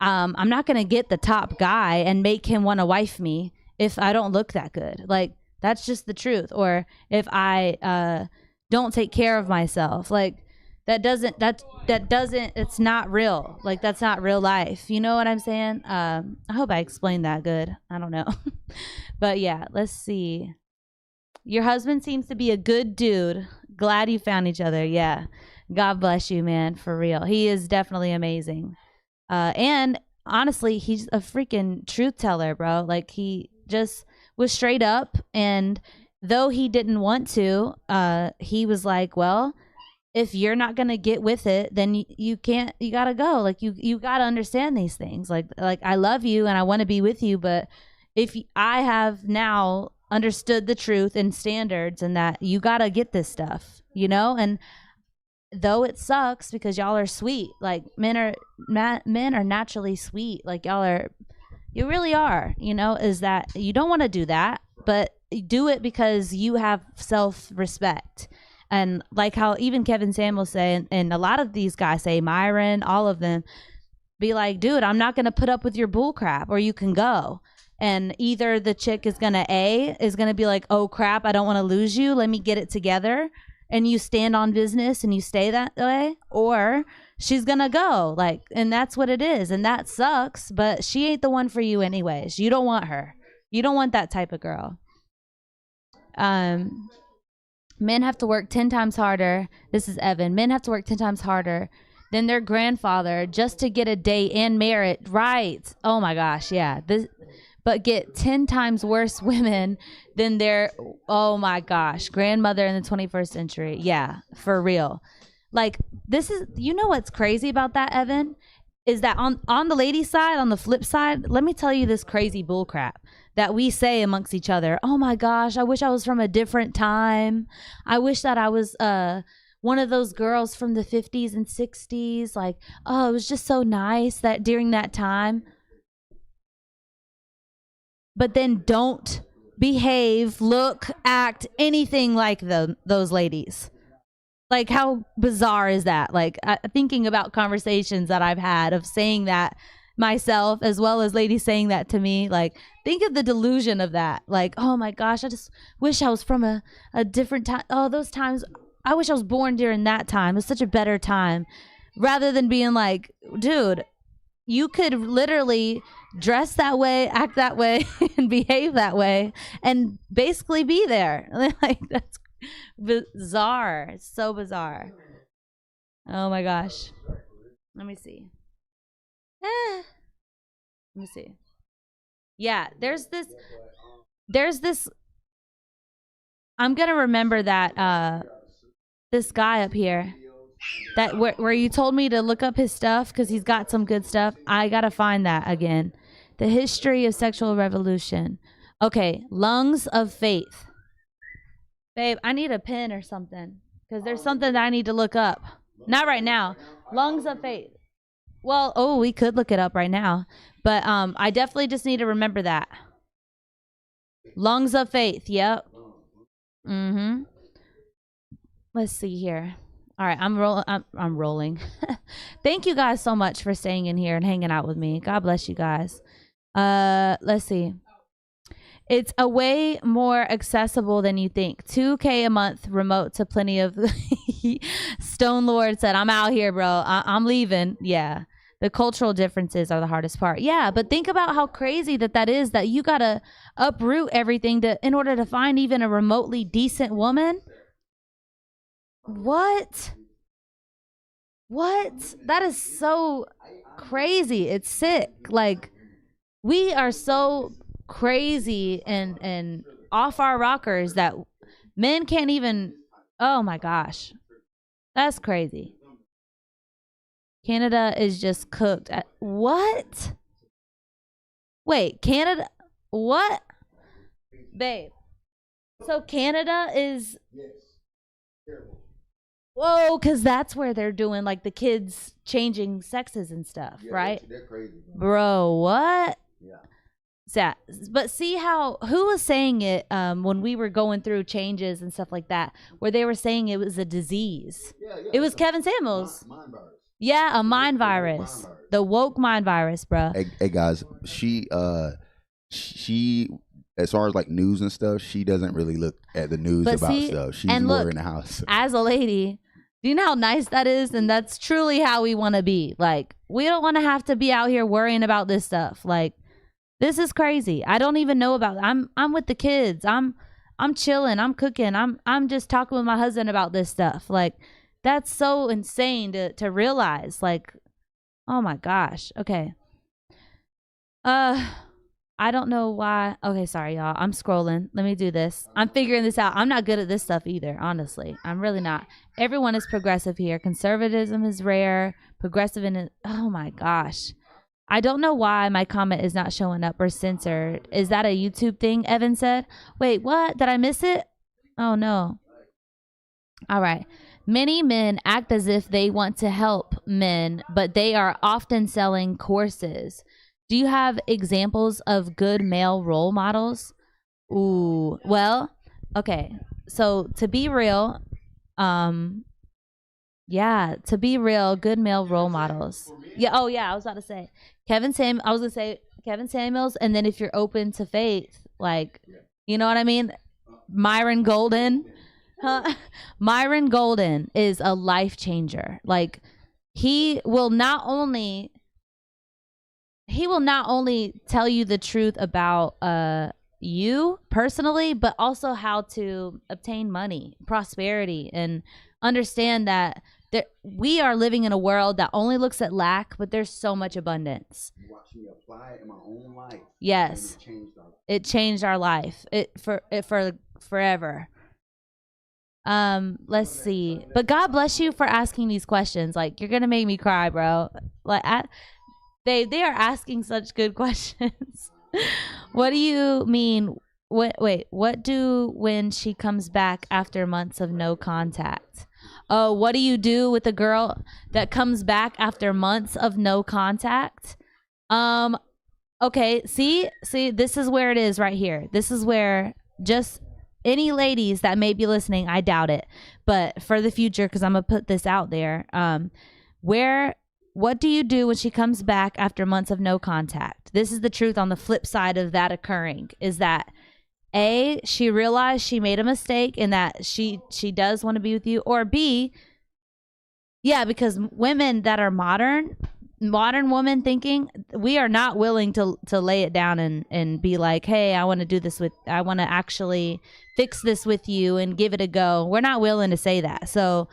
I'm not going to get the top guy and make him want to wife me if I don't look that good. Like, that's just the truth. Or if I don't take care of myself, like that doesn't, it's not real. Like, that's not real life. You know what I'm saying? I hope I explained that good. I don't know. But yeah, let's see. Your husband seems to be a good dude. Glad you found each other. Yeah. God bless you, man. For real. He is definitely amazing. And honestly, he's a freaking truth teller, bro. Like, he just was straight up, and though he didn't want to, he was like, well, if you're not gonna get with it, then you can't, you gotta go. Like, you gotta understand these things. Like I love you and I want to be with you, but if I have now understood the truth and standards, and that you gotta get this stuff, you know. And though it sucks, because y'all are sweet, like men are naturally sweet, like you really are, you know, is that you don't want to do that, but do it because you have self-respect. And like how even Kevin Samuels say, and a lot of these guys say, Myron, all of them, be like, dude, I'm not going to put up with your bull crap, or you can go. And either the chick is going to be like, oh crap, I don't want to lose you, let me get it together, and you stand on business and you stay that way, or she's gonna go. Like, and that's what it is, and that sucks, but she ain't the one for you anyways. You don't want her. You don't want that type of girl. Men have to work 10 times harder. This is Evan. Men have to work 10 times harder than their grandfather just to get a date and merit. Right. Oh my gosh. Yeah. But get 10 times worse women than their, oh my gosh, grandmother in the 21st century. Yeah, for real. Like, this is, you know what's crazy about that, Evan? Is that on the lady side, on the flip side, let me tell you this crazy bullcrap that we say amongst each other. Oh my gosh, I wish I was from a different time. I wish that I was one of those girls from the 50s and 60s. Like, oh, it was just so nice that during that time. But then don't behave, look, act anything like those ladies. Like, how bizarre is that? Like, thinking about conversations that I've had of saying that myself, as well as ladies saying that to me. Like, think of the delusion of that. Like, oh my gosh, I just wish I was from a different time. Oh, those times, I wish I was born during that time. It's such a better time. Rather than being like, dude, you could literally dress that way, act that way, and behave that way, and basically be there. Like, that's bizarre. It's so bizarre. Oh my gosh. Let me see. Let me see. Yeah, there's this. I'm gonna remember that this guy up here. That where you told me to look up his stuff, because he's got some good stuff. I gotta find that again. The History of Sexual Revolution. Okay, Lungs of Faith. Babe, I need a pen or something, because there's something that I need to look up. Not right now. Lungs of Faith. Well, oh, we could look it up right now, but I definitely just need to remember that. Lungs of faith. Yep. Let's see here. All right, I'm rolling. Thank you guys so much for staying in here and hanging out with me. God bless you guys. Let's see. It's a way more accessible than you think. $2K a month, remote to plenty of. Stone Lord said, "I'm out here, bro. I'm leaving." Yeah, the cultural differences are the hardest part. Yeah, but think about how crazy that is. That you gotta uproot everything in order to find even a remotely decent woman. What? That is so crazy. It's sick. Like, we are so crazy and off our rockers that men can't even. Oh my gosh, that's crazy. Canada is just cooked. What? Wait, Canada? What? Babe. So Canada is. Whoa, because that's where they're doing like the kids changing sexes and stuff, right? They're crazy. Bro, what? Yeah. But see who was saying it when we were going through changes and stuff like that, where they were saying it was a disease. It was Kevin Samuels. Mind virus. Yeah, a mind virus. The woke mind virus, bro. Hey guys, she as far as like news and stuff, she doesn't really look at the news about stuff. She's more in the house. As a lady, do you know how nice that is? And that's truly how we want to be. Like, we don't want to have to be out here worrying about this stuff. Like, this is crazy. I don't even know about it. I'm with the kids. I'm chilling. I'm cooking. I'm just talking with my husband about this stuff. Like, that's so insane to realize. Like, oh my gosh. Okay. I don't know why. Okay, sorry, y'all. I'm scrolling. Let me do this. I'm figuring this out. I'm not good at this stuff either, honestly. I'm really not. Everyone is progressive here. Conservatism is rare. Progressive in oh my gosh. I don't know why my comment is not showing up or censored. Is that a YouTube thing? Evan said. Wait, what? Did I miss it? Oh no. All right. Many men act as if they want to help men, but they are often selling courses. Do you have examples of good male role models? Ooh, well, okay. So to be real, good male role models. Yeah. Oh yeah. I was about to say Kevin Samuels. And then if you're open to faith, like, you know what I mean? Myron Golden. Myron Golden is a life changer. Like, he will not only tell you the truth about you personally, but also how to obtain money, prosperity, and understand that we are living in a world that only looks at lack, but there's so much abundance. You watch me apply it in my own life. Yes, it changed our life. For forever. Let's see. But God bless you for asking these questions. Like, you're gonna make me cry, bro. Like, they are asking such good questions. What do you mean? What do when she comes back after months of no contact? Oh, what do you do with a girl that comes back after months of no contact? Okay, see, this is where it is right here. This is where, just any ladies that may be listening, I doubt it, but for the future, because I'm gonna put this out there. What do you do when she comes back after months of no contact? This is the truth on the flip side of that occurring, is that A, she realized she made a mistake and that she does want to be with you, or B, yeah, because women that are modern women thinking, we are not willing to lay it down and be like, hey, I want to actually fix this with you and give it a go. We're not willing to say that. So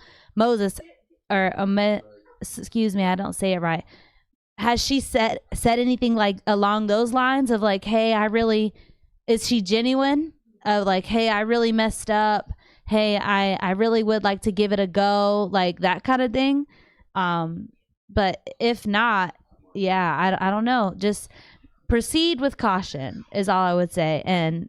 excuse me, I don't say it right. Has she said anything like along those lines of like, hey, is she genuine? Of like, hey, I really messed up. Hey, I really would like to give it a go, like that kind of thing. But if not, yeah, I don't know. Just proceed with caution is all I would say. And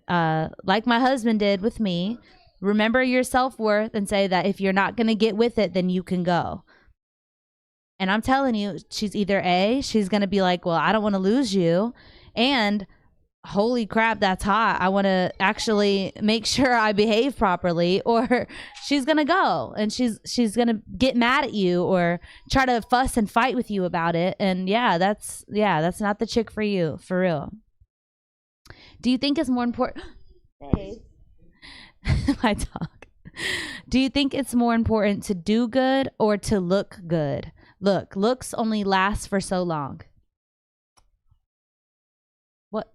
like my husband did with me, remember your self-worth and say that if you're not going to get with it, then you can go. And I'm telling you, she's either A, she's going to be like, well, I don't want to lose you. And holy crap, that's hot. I want to actually make sure I behave properly, or she's going to go and she's going to get mad at you or try to fuss and fight with you about it. And that's not the chick for you, for real. Do you think it's more important? Hey. My dog. Do you think it's more important to do good or to look good? Look, looks only last for so long. What?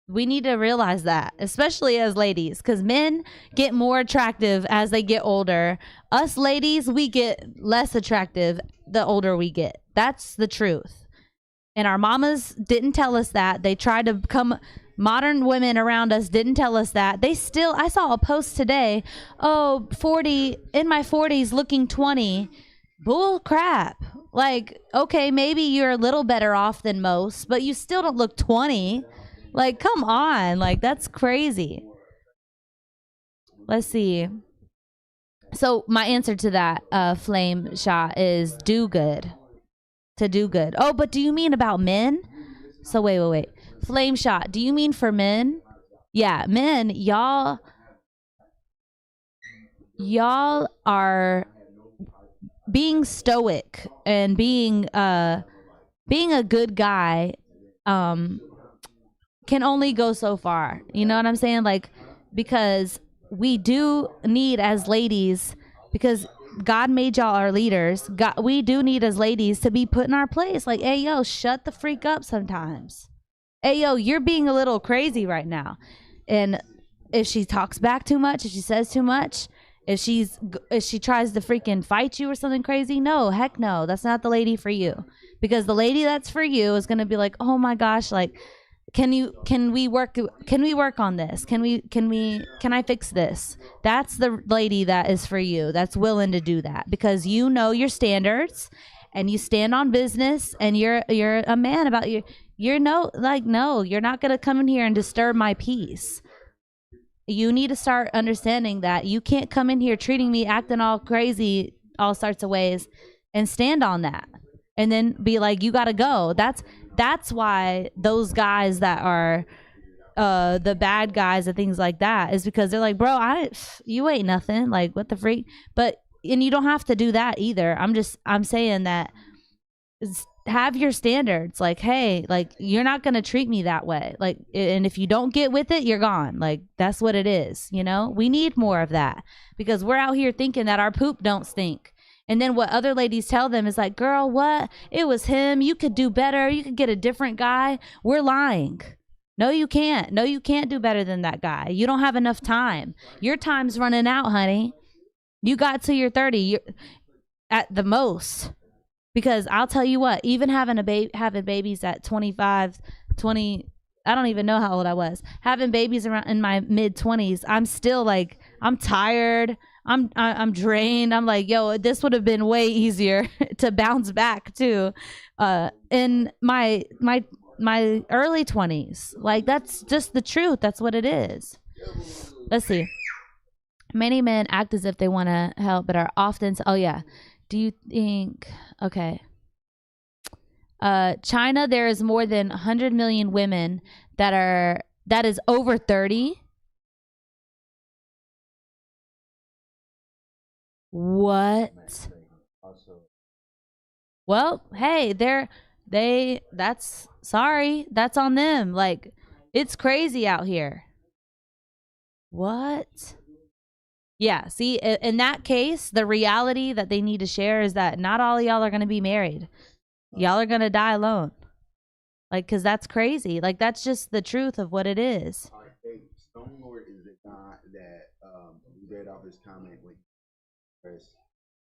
We need to realize that, especially as ladies, because men get more attractive as they get older. Us ladies, we get less attractive the older we get. That's the truth. And our mamas didn't tell us that. They tried to become... Modern women around us didn't tell us that. I saw a post today, 40, in my 40s looking 20. Bull crap. Like, okay, maybe you're a little better off than most, but you still don't look 20. Like, come on. Like, that's crazy. Let's see. So my answer to that flame shot is do good. To do good. Oh, but do you mean about men? So wait. Flame shot. Do you mean for men? Yeah, men, y'all are being stoic and being a good guy can only go so far. You know what I'm saying? Like, because we do need as ladies, because God made y'all our leaders. We do need as ladies to be put in our place. Like, hey, yo, shut the freak up sometimes. Hey, yo, you're being a little crazy right now. And if she talks back too much, if she says too much, if she tries to freaking fight you or something crazy, no, heck no, that's not the lady for you. Because the lady that's for you is going to be like, oh my gosh, like, can we work on this? Can I fix this? That's the lady that is for you. That's willing to do that because you know your standards and you stand on business and you're a man about you. No, you're not going to come in here and disturb my peace. You need to start understanding that you can't come in here treating me, acting all crazy, all sorts of ways, and stand on that. And then be like, you got to go. That's why those guys that are the bad guys and things like that is because they're like, bro, you ain't nothing. Like, what the freak? And you don't have to do that either. I'm saying that have your standards. Like, hey, like, you're not going to treat me that way. Like, and if you don't get with it, you're gone. Like, that's what it is. You know, we need more of that because we're out here thinking that our poop don't stink. And then what other ladies tell them is like, girl, what? It was him. You could do better. You could get a different guy. We're lying. No, you can't. No, you can't do better than that guy. You don't have enough time. Your time's running out, honey. You got to your 30 at the most. Because I'll tell you what, even having babies at 25, 20, I don't even know how old I was. Having babies around in my mid 20s, I'm still like, I'm tired. I'm drained. I'm like, yo, this would have been way easier to bounce back to in my early 20s. Like, that's just the truth. That's what it is. Let's see. Many men act as if they want to help, but are often. Oh yeah. Do you think? Okay. China, there is more than 100 million women that is over 30. What? Well, hey, that's on them. Like, it's crazy out here. What? Yeah, see, in that case, the reality that they need to share is that not all of y'all are going to be married. Y'all are going to die alone. Like, because that's crazy. Like, that's just the truth of what it is. Stone Lord is the guy that read off his comment with express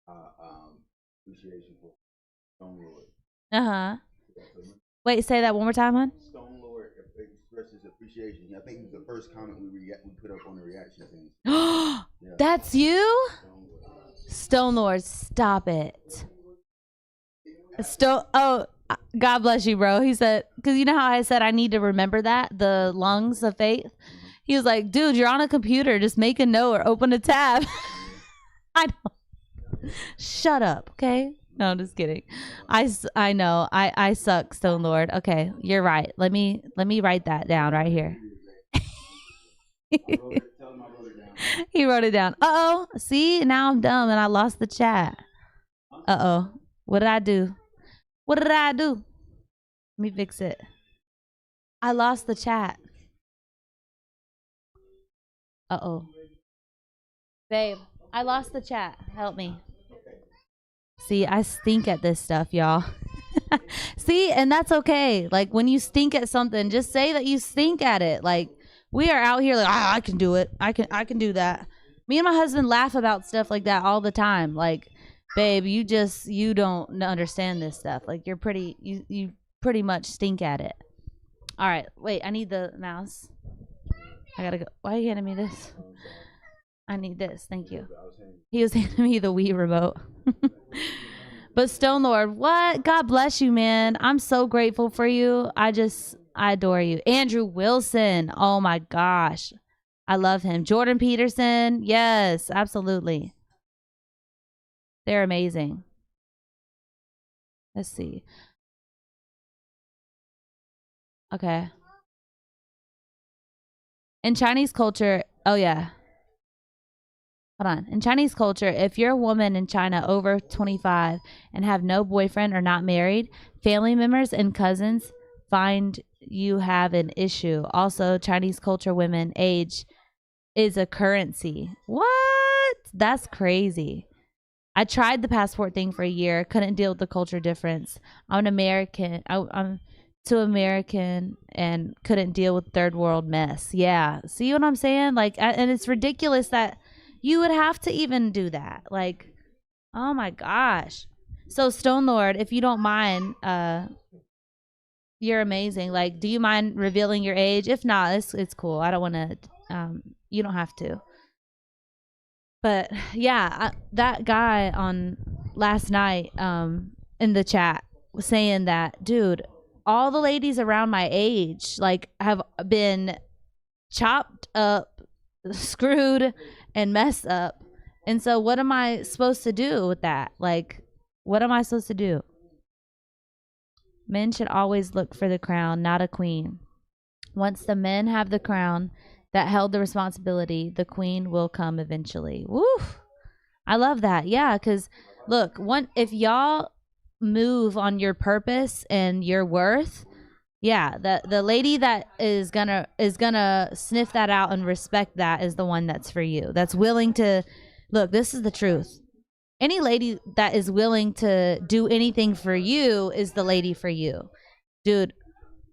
appreciation for Stone Lord. Uh-huh. Wait, say that one more time, hon. Stone Lord expresses appreciation. I think it was the first comment we put up on the reaction thing. Yeah. That's you? Stone Lord, stop it. Oh, God bless you, bro. He said, because you know how I said I need to remember that, the lungs of faith? He was like, dude, you're on a computer. Just make a note or open a tab. I don't. Shut up, okay? No, I'm just kidding. I know. I suck, Stone Lord. Okay, you're right. Let me write that down right here. He wrote it down. Uh-oh. See, now I'm dumb and I lost the chat. Uh-oh. What did I do? What did I do? Let me fix it. I lost the chat. Uh-oh. Babe, I lost the chat. Help me. See, I stink at this stuff, y'all. See, and that's okay. Like, when you stink at something, just say that you stink at it. Like, we are out here like, I can do it. I can do that. Me and my husband laugh about stuff like that all the time. Like, babe, you don't understand this stuff. Like, you pretty much stink at it. All right, wait, I need the mouse. I gotta go. Why are you handing me this? I need this. Thank you. He was handing me the Wii remote. But Stone Lord, what? God bless you, man. I'm so grateful for you. I adore you. Andrew Wilson. Oh my gosh. I love him. Jordan Peterson. Yes, absolutely. They're amazing. Let's see. Okay. In Chinese culture, oh yeah. Hold on. In Chinese culture, if you're a woman in China over 25 and have no boyfriend or not married, family members and cousins find you have an issue. Also, Chinese culture, women age is a currency. What? That's crazy. I tried the passport thing for a year. Couldn't deal with the culture difference. I'm an American. I'm too American and couldn't deal with third world mess. Yeah. See what I'm saying? Like, and it's ridiculous that you would have to even do that. Like, oh my gosh. So Stone Lord, if you don't mind, you're amazing. Like, do you mind revealing your age? If not, it's cool. I don't want to, you don't have to. But yeah, that guy on last night, in the chat was saying that, dude, all the ladies around my age, like, have been chopped up, screwed, and messed up. And so what am I supposed to do with that? Like, what am I supposed to do? Men should always look for the crown, not a queen. Once the men have the crown that held the responsibility, the queen will come eventually. Woo! I love that. Yeah, because look, if y'all move on your purpose and your worth, yeah, the lady that is gonna sniff that out and respect that is the one that's for you. That's willing to look. This is the truth. Any lady that is willing to do anything for you is the lady for you, dude.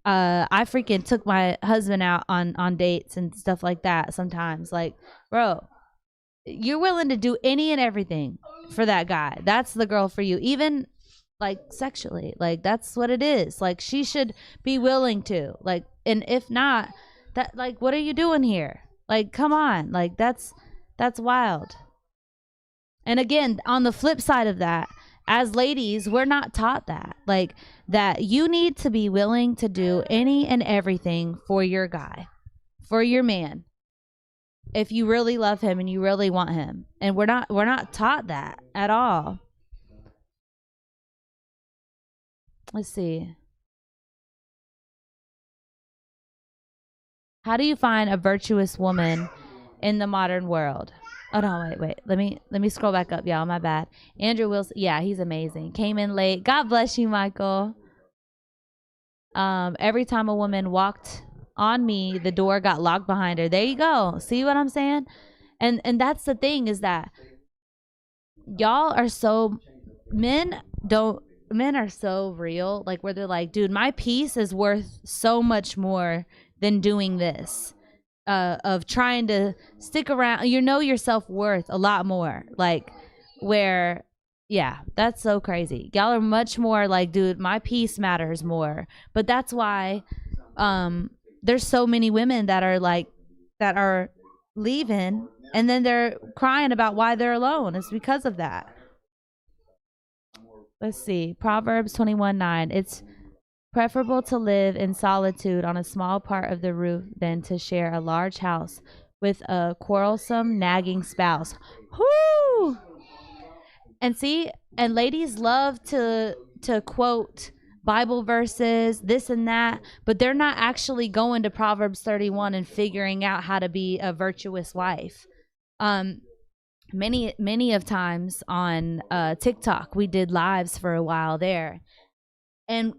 I freaking took my husband out on dates and stuff like that sometimes. Like, bro, you're willing to do any and everything for that guy. That's the girl for you. Even like sexually, like, that's what it is. Like, she should be willing to, like, and if not, that, like, what are you doing here? Like, come on. Like, that's wild. And again, on the flip side of that, as ladies, we're not taught that, like, that you need to be willing to do any and everything for your guy, for your man, if you really love him and you really want him. And we're not taught that at all. Let's see. How do you find a virtuous woman in the modern world? Oh no, wait. Let me scroll back up, y'all. My bad. Andrew Wilson. Yeah, he's amazing. Came in late. God bless you, Michael. Every time a woman walked on me, the door got locked behind her. There you go. See what I'm saying? And that's the thing, is that y'all are so, men are so real, like, where they're like, dude, my peace is worth so much more than doing this, of trying to stick around. You know your self-worth a lot more, like, where, yeah, that's so crazy. Y'all are much more like, dude, my peace matters more. But that's why there's so many women that are leaving, and then they're crying about why they're alone. It's because of that. Let's see. Proverbs 21:9. It's preferable to live in solitude on a small part of the roof than to share a large house with a quarrelsome, nagging spouse. Whoo! And see, And ladies love to quote Bible verses, this and that, but they're not actually going to Proverbs 31 and figuring out how to be a virtuous wife. Many of times on TikTok, we did lives for a while there, and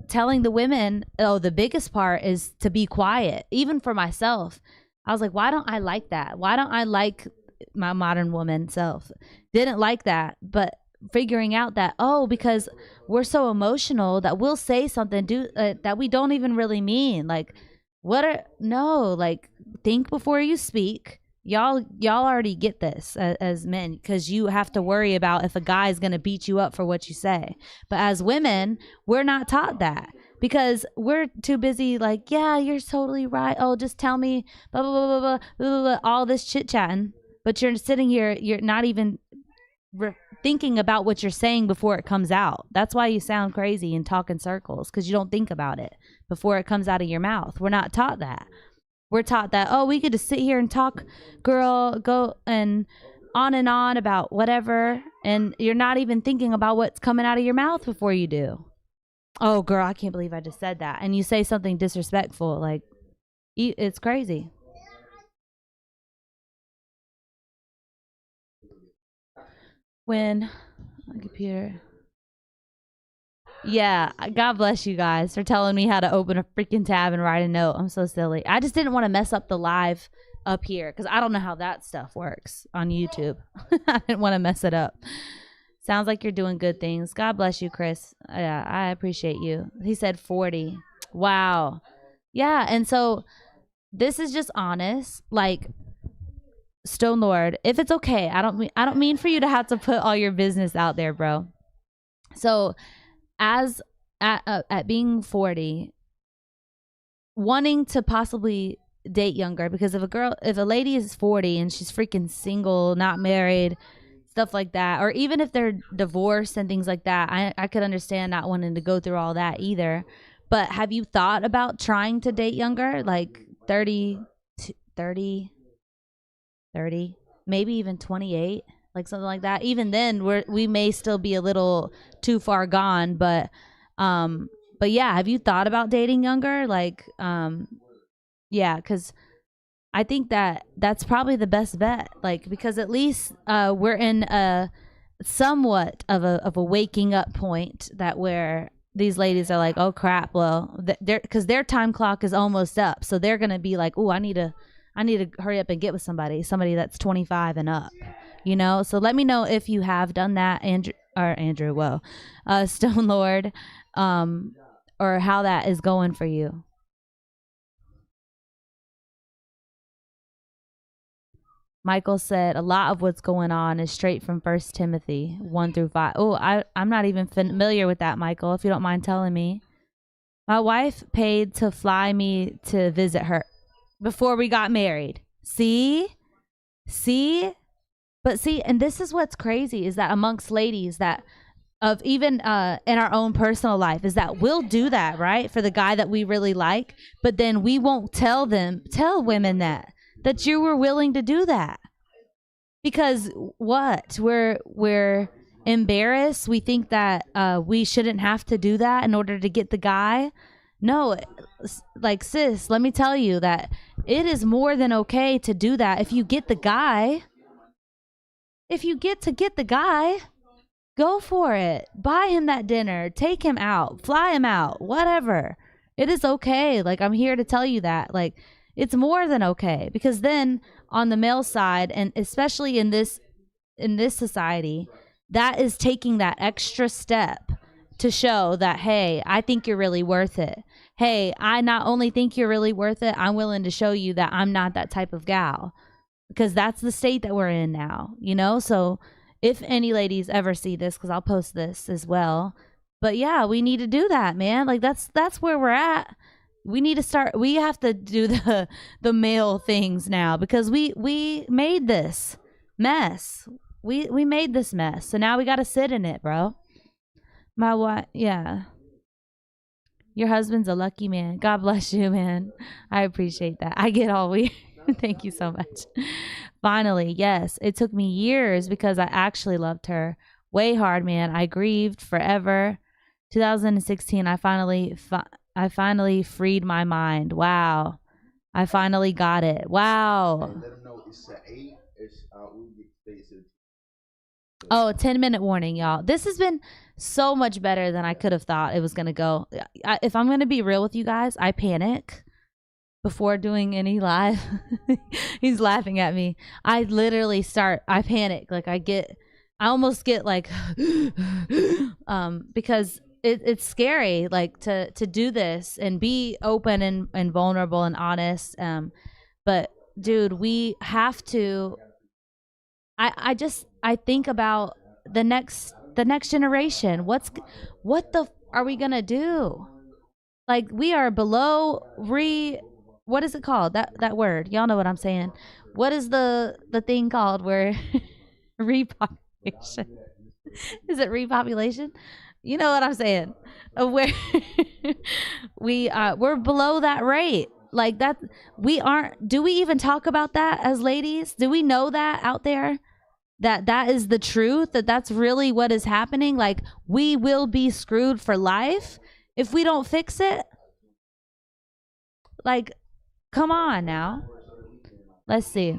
telling the women, oh, the biggest part is to be quiet. Even for myself, I was like, why don't I like that? Why don't I like my modern woman self? Didn't like that, but figuring out that, oh, because we're so emotional that we'll say something that we don't even really mean. Like, like, think before you speak. Y'all already get this as men, because you have to worry about if a guy is going to beat you up for what you say. But as women, we're not taught that, because we're too busy like, yeah, you're totally right. Oh, just tell me, blah, blah, blah, blah, blah, blah, blah, all this chit-chatting. But you're sitting here, you're not even thinking about what you're saying before it comes out. That's why you sound crazy and talk in circles, because you don't think about it before it comes out of your mouth. We're not taught that. We're taught that, oh, we could just sit here and talk, girl, go and on about whatever, and you're not even thinking about what's coming out of your mouth before you do. Oh, girl, I can't believe I just said that. And you say something disrespectful, like, it's crazy. When my computer... Yeah, God bless you guys for telling me how to open a freaking tab and write a note. I'm so silly. I just didn't want to mess up the live up here, because I don't know how that stuff works on YouTube. I didn't want to mess it up. Sounds like you're doing good things. God bless you, Chris. Yeah, I appreciate you. He said 40. Wow. Yeah, and so this is just honest. Like, Stone Lord, if it's okay, I don't mean for you to have to put all your business out there, bro. So as at being 40, wanting to possibly date younger, because if a lady is 40 and she's freaking single, not married, stuff like that, or even if they're divorced and things like that, I could understand not wanting to go through all that either. But have you thought about trying to date younger, like 30, maybe even 28? Like something like that. Even then, we may still be a little too far gone, but yeah, have you thought about dating younger? Like, yeah, because I think that's probably the best bet. Like, because at least we're in a somewhat of a waking up point, that where these ladies are like, oh crap, well, because their time clock is almost up, so they're gonna be like, oh, I need to hurry up and get with somebody that's 25 and up. You know, so let me know if you have done that, Andrew, Stone Lord, or how that is going for you. Michael said a lot of what's going on is straight from 1 Timothy 1-5. Oh, I'm not even familiar with that, Michael, if you don't mind telling me. My wife paid to fly me to visit her before we got married. See? But see, and this is what's crazy, is that amongst ladies, that of even in our own personal life, is that we'll do that, right, for the guy that we really like, but then we won't tell women that you were willing to do that. Because what? We're embarrassed. We think that we shouldn't have to do that in order to get the guy. No, like, sis, let me tell you that it is more than okay to do that if you get the guy. If you get the guy, go for it. Buy him that dinner. Take him out. Fly him out. Whatever. It is okay. Like, I'm here to tell you that. Like, it's more than okay. Because then on the male side, and especially in this society, that is taking that extra step to show that, hey, I think you're really worth it. Hey, I not only think you're really worth it, I'm willing to show you that I'm not that type of gal. Because that's the state that we're in now, you know? So if any ladies ever see this, because I'll post this as well. But yeah, we need to do that, man. Like, that's where we're at. We need to start. We have to do the male things now, because we made this mess. We made this mess. So now we got to sit in it, bro. My wife, yeah. Your husband's a lucky man. God bless you, man. I appreciate that. I get all weird. Thank you so much. Finally, yes. It took me years because I actually loved her. way hard, man. I grieved forever. 2016, I finally freed my mind. Wow. I finally got it. Wow. Let them know it's an 8. Oh, 10-minute warning, y'all. This has been so much better than I could have thought it was going to go. If I'm going to be real with you guys, I panic before doing any live. He's laughing at me. I literally I panic. Like I almost get like, because it's scary, like to do this and be open and vulnerable and honest. But dude, we have to, I think about the next generation. What are we gonna do? Like we are below what is it called? That word. Y'all know what I'm saying. What is the thing called where repopulation? Is it repopulation? You know what I'm saying? Where we're below that rate. Like that we aren't. Do we even talk about that as ladies? Do we know that out there? That is the truth, that's really what is happening. Like we will be screwed for life if we don't fix it. Like, come on now. Let's see.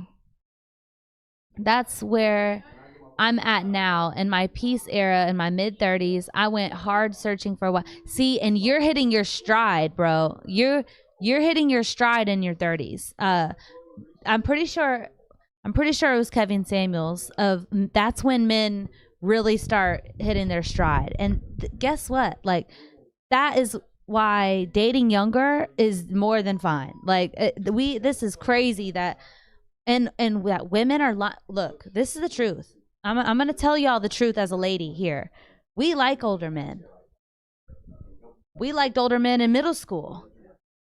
That's where I'm at now in my peace era in my mid-30s. I went hard searching for what. See, and you're hitting your stride, bro. You're hitting your stride in your 30s. I'm pretty sure it was Kevin Samuels that's when men really start hitting their stride. And guess what? Like that is why dating younger is more than fine. Like this is crazy that and that women are look, this is the truth. I'm going to tell y'all the truth as a lady here. We like older men. We liked older men in middle school.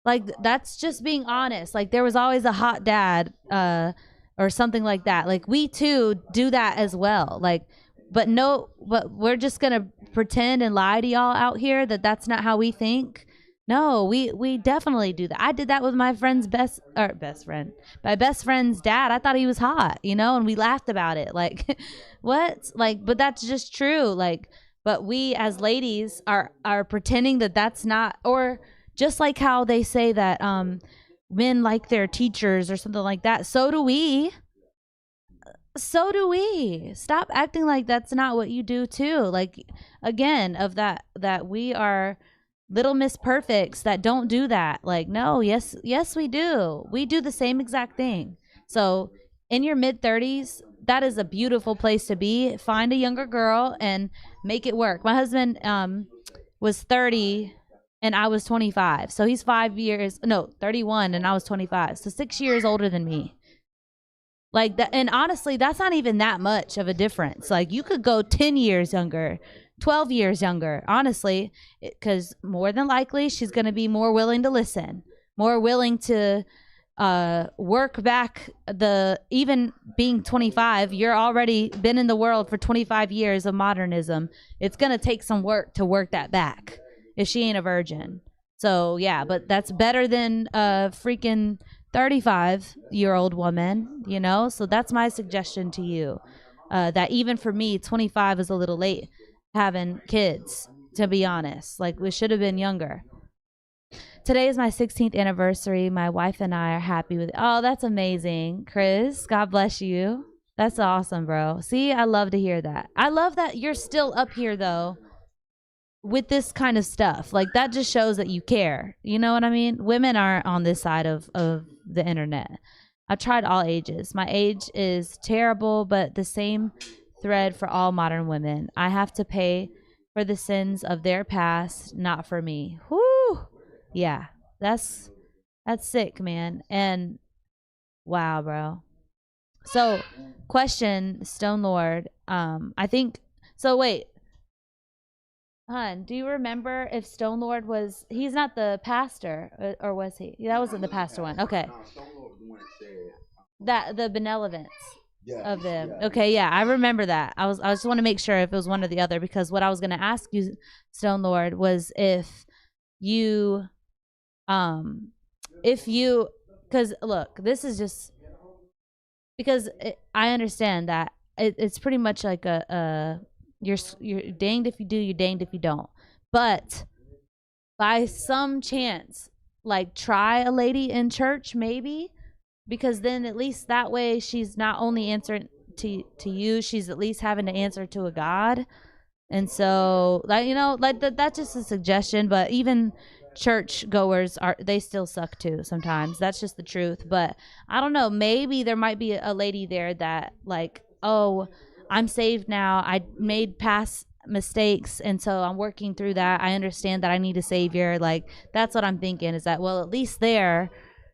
Like that's just being honest. Like there was always a hot dad or something like that. Like we too do that as well. Like, but we're just going to pretend and lie to y'all out here that that's not how we think. No, we definitely do that. I did that with my friend's my best friend's dad. I thought he was hot, and we laughed about it. Like, what? Like, but that's just true. Like, but we as ladies are pretending that that's not, or just like how they say that, men like their teachers or something like that. So do we. Stop acting like that's not what you do too. Like again, of that we are little Miss Perfects that don't do that. Like no, yes we do. We do the same exact thing. So in your mid-30s, that is a beautiful place to be. Find a younger girl and make it work. My husband was 30 and I was 25. So he's 31 and I was 25. So 6 years older than me. Like that. And honestly, that's not even that much of a difference. Like you could go 10 years younger, 12 years younger, honestly, because more than likely she's going to be more willing to listen, more willing to work back even being 25, you're already been in the world for 25 years of modernism. It's going to take some work to work that back. If she ain't a virgin. So yeah, but that's better than a freaking 35-year-old woman, so that's my suggestion to you, that even for me 25 is a little late having kids, to be honest. Like we should have been younger. Today is my 16th anniversary. My wife and I are happy with it. Oh, that's amazing, Chris. God bless you. That's awesome, bro. See, I love to hear that. I love that you're still up here though with this kind of stuff. Like that just shows that you care. You know what I mean? Women aren't on this side of the internet. I've tried all ages. My age is terrible, but the same thread for all modern women. I have to pay for the sins of their past, not for me. Whoo! Yeah, that's sick, man. And wow, bro. So, question, Stone Lord. I think so. Wait. Hun, do you remember if Stone Lord he's not the pastor, or was he? That wasn't the pastor one. Okay. That the benevolence of them. Okay, yeah, I remember that. I just want to make sure if it was one or the other, because what I was going to ask you, Stone Lord, was if you, because look, this is just because I understand that it's pretty much like a You're danged if you do, you're danged if you don't. But by some chance, like, try a lady in church, maybe, because then at least that way she's not only answering to you, she's at least having to answer to a God. And so, like, you know, like that's just a suggestion. But even church goers they still suck too sometimes. That's just the truth. But I don't know, maybe there might be a lady there that, like, oh, I'm saved now, I made past mistakes, and so I'm working through that. I understand that I need a savior. Like, that's what I'm thinking, is that, well, at least there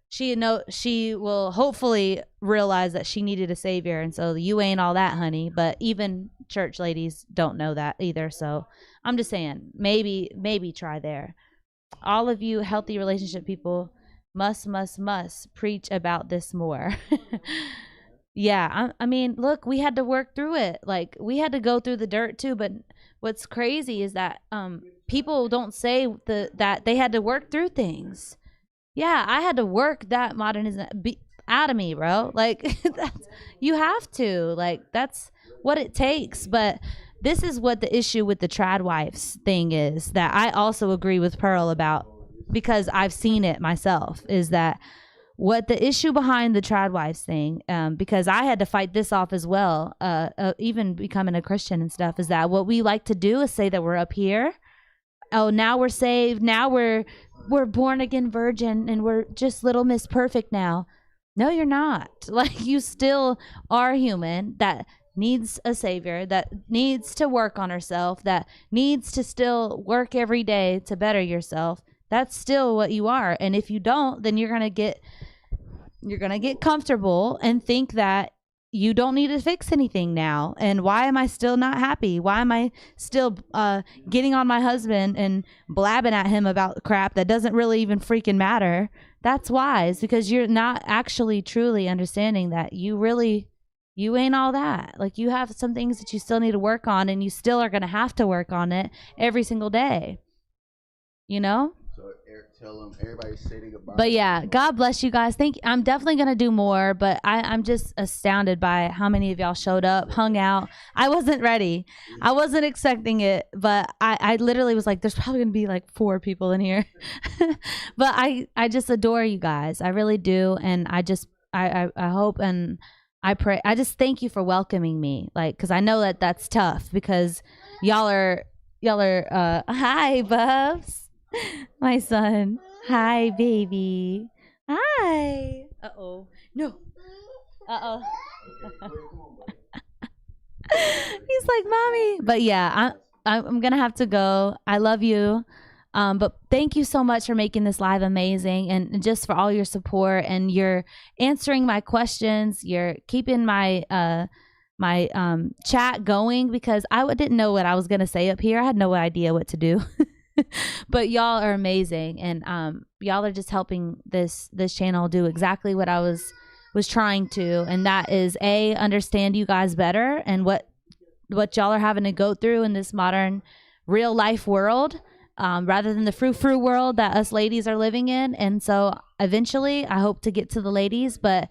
she will hopefully realize that she needed a savior. And so you ain't all that, honey. But even church ladies don't know that either. So I'm just saying, maybe try there. All of you healthy relationship people must preach about this more. Yeah, I mean, look, we had to work through it. Like, we had to go through the dirt too. But what's crazy is that people don't say that they had to work through things. Yeah, I had to work that modernism out of me, bro. Like, you have to. Like, that's what it takes. But this is what the issue with the trad wives thing is, that I also agree with Pearl about, because I've seen it myself, is that what the issue behind the trad wives thing, because I had to fight this off as well, even becoming a Christian and stuff, is that what we like to do is say that we're up here. Oh, now we're saved. Now we're born again virgin and we're just little Miss Perfect now. No, you're not. Like, you still are human that needs a savior, that needs to work on herself, that needs to still work every day to better yourself. That's still what you are. And if you don't, then you're going to get comfortable and think that you don't need to fix anything now. And why am I still not happy? Why am I still getting on my husband and blabbing at him about crap that doesn't really even freaking matter? That's why. It's because you're not actually truly understanding that you ain't all that. Like, you have some things that you still need to work on, and you still are going to have to work on it every single day. You know? So tell them, everybody say goodbye. But yeah, God bless you guys. I'm definitely going to do more, but I'm just astounded by how many of y'all showed up, hung out. I wasn't ready. I wasn't expecting it, but I literally was like, there's probably going to be like 4 people in here. But I just adore you guys. I really do. And I hope and I pray. I just thank you for welcoming me. Like, cause I know that that's tough, because y'all are hi, Bubs. My son. Hi, baby. Hi. Uh-oh. No. Uh-oh. He's like, mommy. But yeah, I'm going to have to go. I love you. But thank you so much for making this live amazing, and just for all your support, and you're answering my questions. You're keeping my chat going, because I didn't know what I was going to say up here. I had no idea what to do. But y'all are amazing, and y'all are just helping this channel do exactly what I was trying to, and that is understand you guys better and what y'all are having to go through in this modern real life world, rather than the frou-frou world that us ladies are living in. And so eventually I hope to get to the ladies, but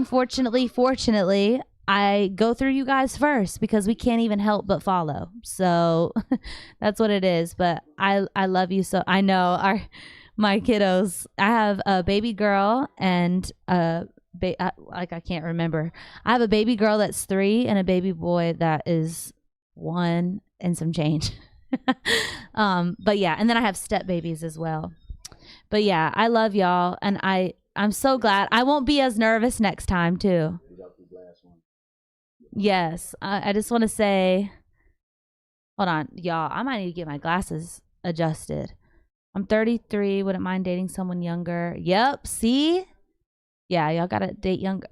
fortunately I go through you guys first, because we can't even help but follow. So that's what it is. But I love you. So I know my kiddos, I have a baby girl and I can't remember. I have a baby girl that's 3 and a baby boy that is 1 and some change. But yeah, and then I have step babies as well. But yeah, I love y'all, and I'm so glad. I won't be as nervous next time too. Yes, I just want to say, hold on, y'all. I might need to get my glasses adjusted. I'm 33. Wouldn't mind dating someone younger. Yep. See? Yeah, y'all gotta date younger.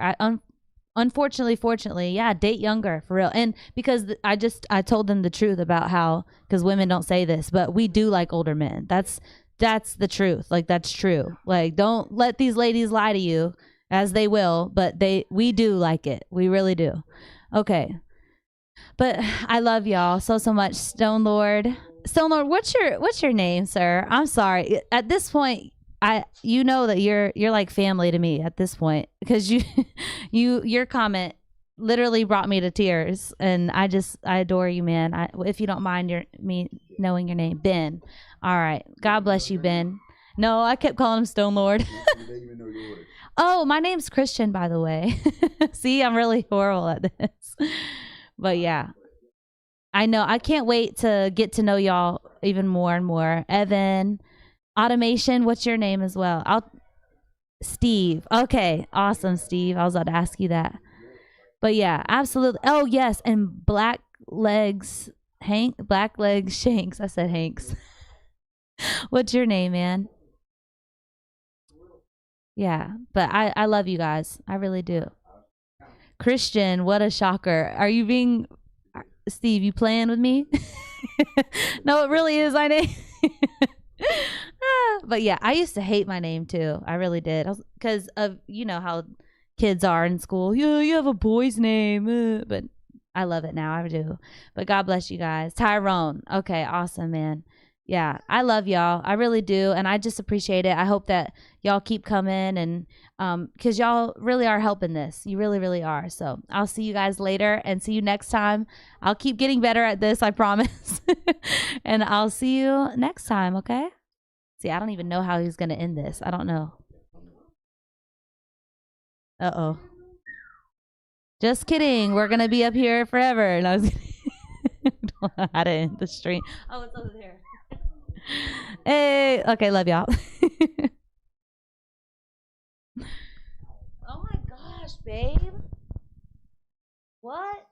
Fortunately, yeah, date younger for real. And because I told them the truth about how, because women don't say this, but we do like older men. That's the truth. Like, that's true. Like, don't let these ladies lie to you, as they will, but we do like it. We really do. Okay. But I love y'all so much. Stone Lord, what's your name, sir? I'm sorry. At this point, you know that you're like family to me at this point, because your comment literally brought me to tears, and I adore you, man. If you don't mind me knowing your name, Ben. All right, God bless you, Ben. No, I kept calling him Stone Lord. Oh, my name's Christian, by the way. See, I'm really horrible at this. But yeah, I know. I can't wait to get to know y'all even more and more. Evan, Automation, what's your name as well? Steve. Okay, awesome, Steve. I was about to ask you that. But yeah, absolutely. Oh, yes, and Black Legs Shanks. I said Hanks. What's your name, man? Yeah, but I love you guys. I really do. Christian, what a shocker. Are you being... Steve, you playing with me? No, it really is my name. But yeah, I used to hate my name too. I really did. Because of, you know how kids are in school. Yeah, you have a boy's name. But I love it now. I do. But God bless you guys. Tyrone. Okay, awesome, man. Yeah, I love y'all. I really do. And I just appreciate it. I hope that y'all keep coming, and because y'all really are helping this. You really, really are. So I'll see you guys later, and see you next time. I'll keep getting better at this, I promise. And I'll see you next time, okay? See, I don't even know how he's going to end this. I don't know. Uh-oh. Just kidding. We're going to be up here forever. And I was don't know how to end the stream. Oh, it's over there. Hey, okay, love y'all. Oh my gosh, babe. What?